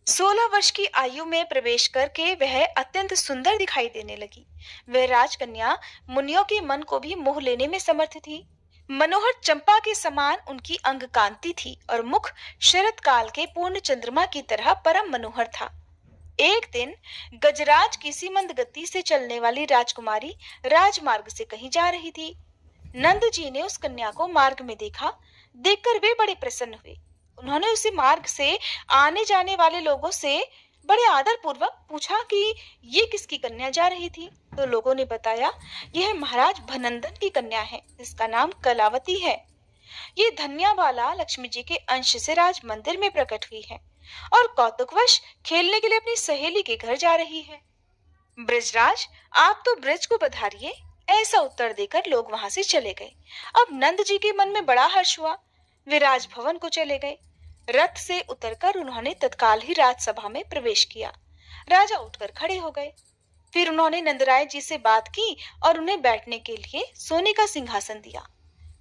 16 वर्ष की आयु में प्रवेश करके वह अत्यंत सुंदर दिखाई देने लगी। वह राजकन्या मुनियों के मन को भी मोह लेने में समर्थ थी। मनोहर चंपा के समान उनकी अंग कांति थी और मुख शरत काल के पूर्ण चंद्रमा की तरह परम मनोहर था। एक दिन गजराज किसी मंद गति से चलने वाली राजकुमारी राजमार्ग से कहीं जा रही थी। नंद जी ने उस कन्या को मार्ग में देखा। देखकर वे बड़े प्रसन्न हुए। उन्होंने उसे मार्ग से आने जाने वाले लोगों से बड़े आदर पूर्वक पूछा कि ये किसकी कन्या जा रही थी। तो लोगों ने बताया, यह महाराज भनंदन की कन्या है, जिसका नाम कलावती है। ये धन्यावाला लक्ष्मी जी के अंश से राज मंदिर में प्रकट हुई है और कौतुकवश खेलने के लिए अपनी सहेली के घर जा रही है। ब्रजराज, आप तो ब्रज को पधारिए। ऐसा उत्तर देकर लोग वहां से चले गए। अब नंद जी के मन में बड़ा हर्ष हुआ। वे राजभवन को चले गए। रथ से उतरकर उन्होंने तत्काल ही राजसभा में प्रवेश किया। राजा उठकर खड़े हो गए। फिर उन्होंने नंदराय जी से बात की और उन्हें बैठने के लिए सोने का सिंहासन दिया।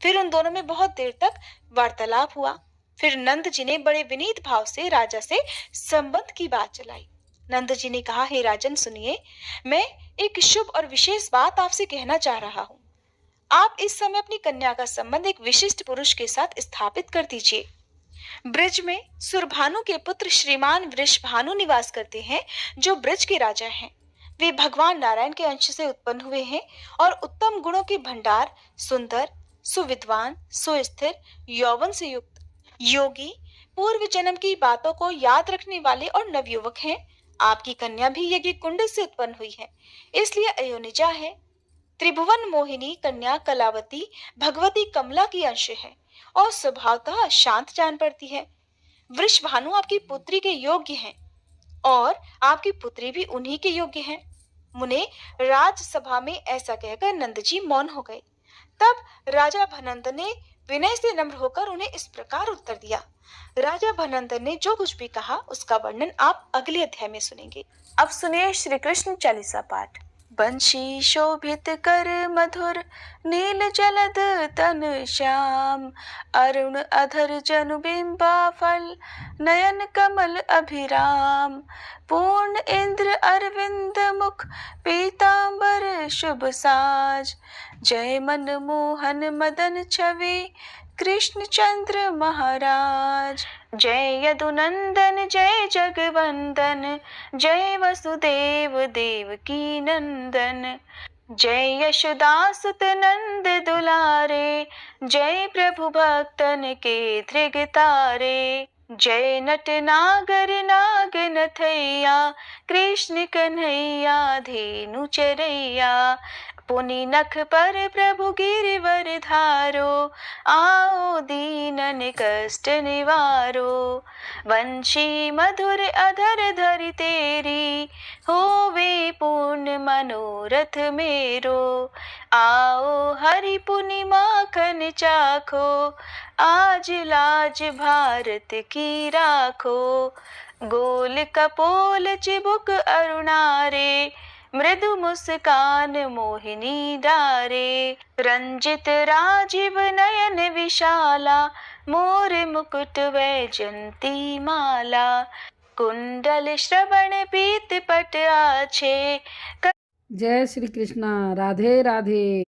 फिर उन दोनों में बहुत देर तक वार्तालाप हुआ। फिर नंद जी ने बड़े विनीत भाव से राजा से संबंध की बात चलाई। नंद जी ने कहा, हे राजन सुनिए, मैं एक शुभ और विशेष बात आपसे कहना चाह रहा हूँ। आप इस समय अपनी कन्या का संबंध एक विशिष्ट पुरुष के साथ स्थापित कर दीजिए। ब्रज में सुरभानु के पुत्र श्रीमान वृषभानु निवास करते हैं, जो ब्रज के राजा हैं। वे भगवान नारायण के अंश से उत्पन्न हुए हैं और उत्तम गुणों के भंडार, सुंदर, सुविद्वान, सुस्थिर, यौवन से युक्त, योगी, पूर्व जन्म की बातों को याद रखने वाले और नवयुवक हैं। आपकी कन्या भी यज्ञ कुंड से उत्पन्न हुई है, इसलिए अयोनिजा है। त्रिभुवन मोहिनी कन्या कलावती भगवती कमला की अंश है और स्वभावतः शांत जान पड़ती है। वृषभानु आपकी पुत्री के योग्य हैं और आपकी पुत्री भी उन्हीं के योग्य हैं। मुने, राजसभा में ऐसा कहकर नंद जी मौन हो गए। तब राजा भनंद ने विनय से नम्र होकर उन्हें इस प्रकार उत्तर दिया। राजा भनंदन ने जो कुछ भी कहा उसका वर्णन आप अगले अध्याय में सुनेंगे। अब सुनिए श्री कृष्ण चालीसा पाठ। बंशी शोभित कर मधुर नील जलद तन श्याम, अरुण अधर जनु बिंबा फल नयन कमल अभिराम, पूर्ण इंद्र अरविंद मुख पीतांबर शुभ साज, जय मन मोहन मदन छवि कृष्ण चंद्र महाराज, जय यदुनंदन जय जगवंदन, जय वसुदेव देवकी नंदन, जय यशोदासुत नंद दुलारे, जय प्रभु भक्तन के धृग तारे, जय नट नागर नाग नथैया, कृष्ण कन्हैया धेनु चरैया, पुनि नख पर प्रभु गिरिवर धारो, आओ दीनन कष्ट निवारो, वंशी मधुर अधर धरि तेरी, होवे पूर्ण मनोरथ मेरो, आओ हरि पुनि माखन चाखो, आज लाज भारत की राखो, गोल कपोल चिबुक अरुणारे, मृदु मुस्कान मोहिनी डारे, रंजित राजीव नयन विशाला, मोर मुकुट वैजंती माला, कुंडल श्रवण पीत पट आछे। जय श्री कृष्णा। राधे राधे।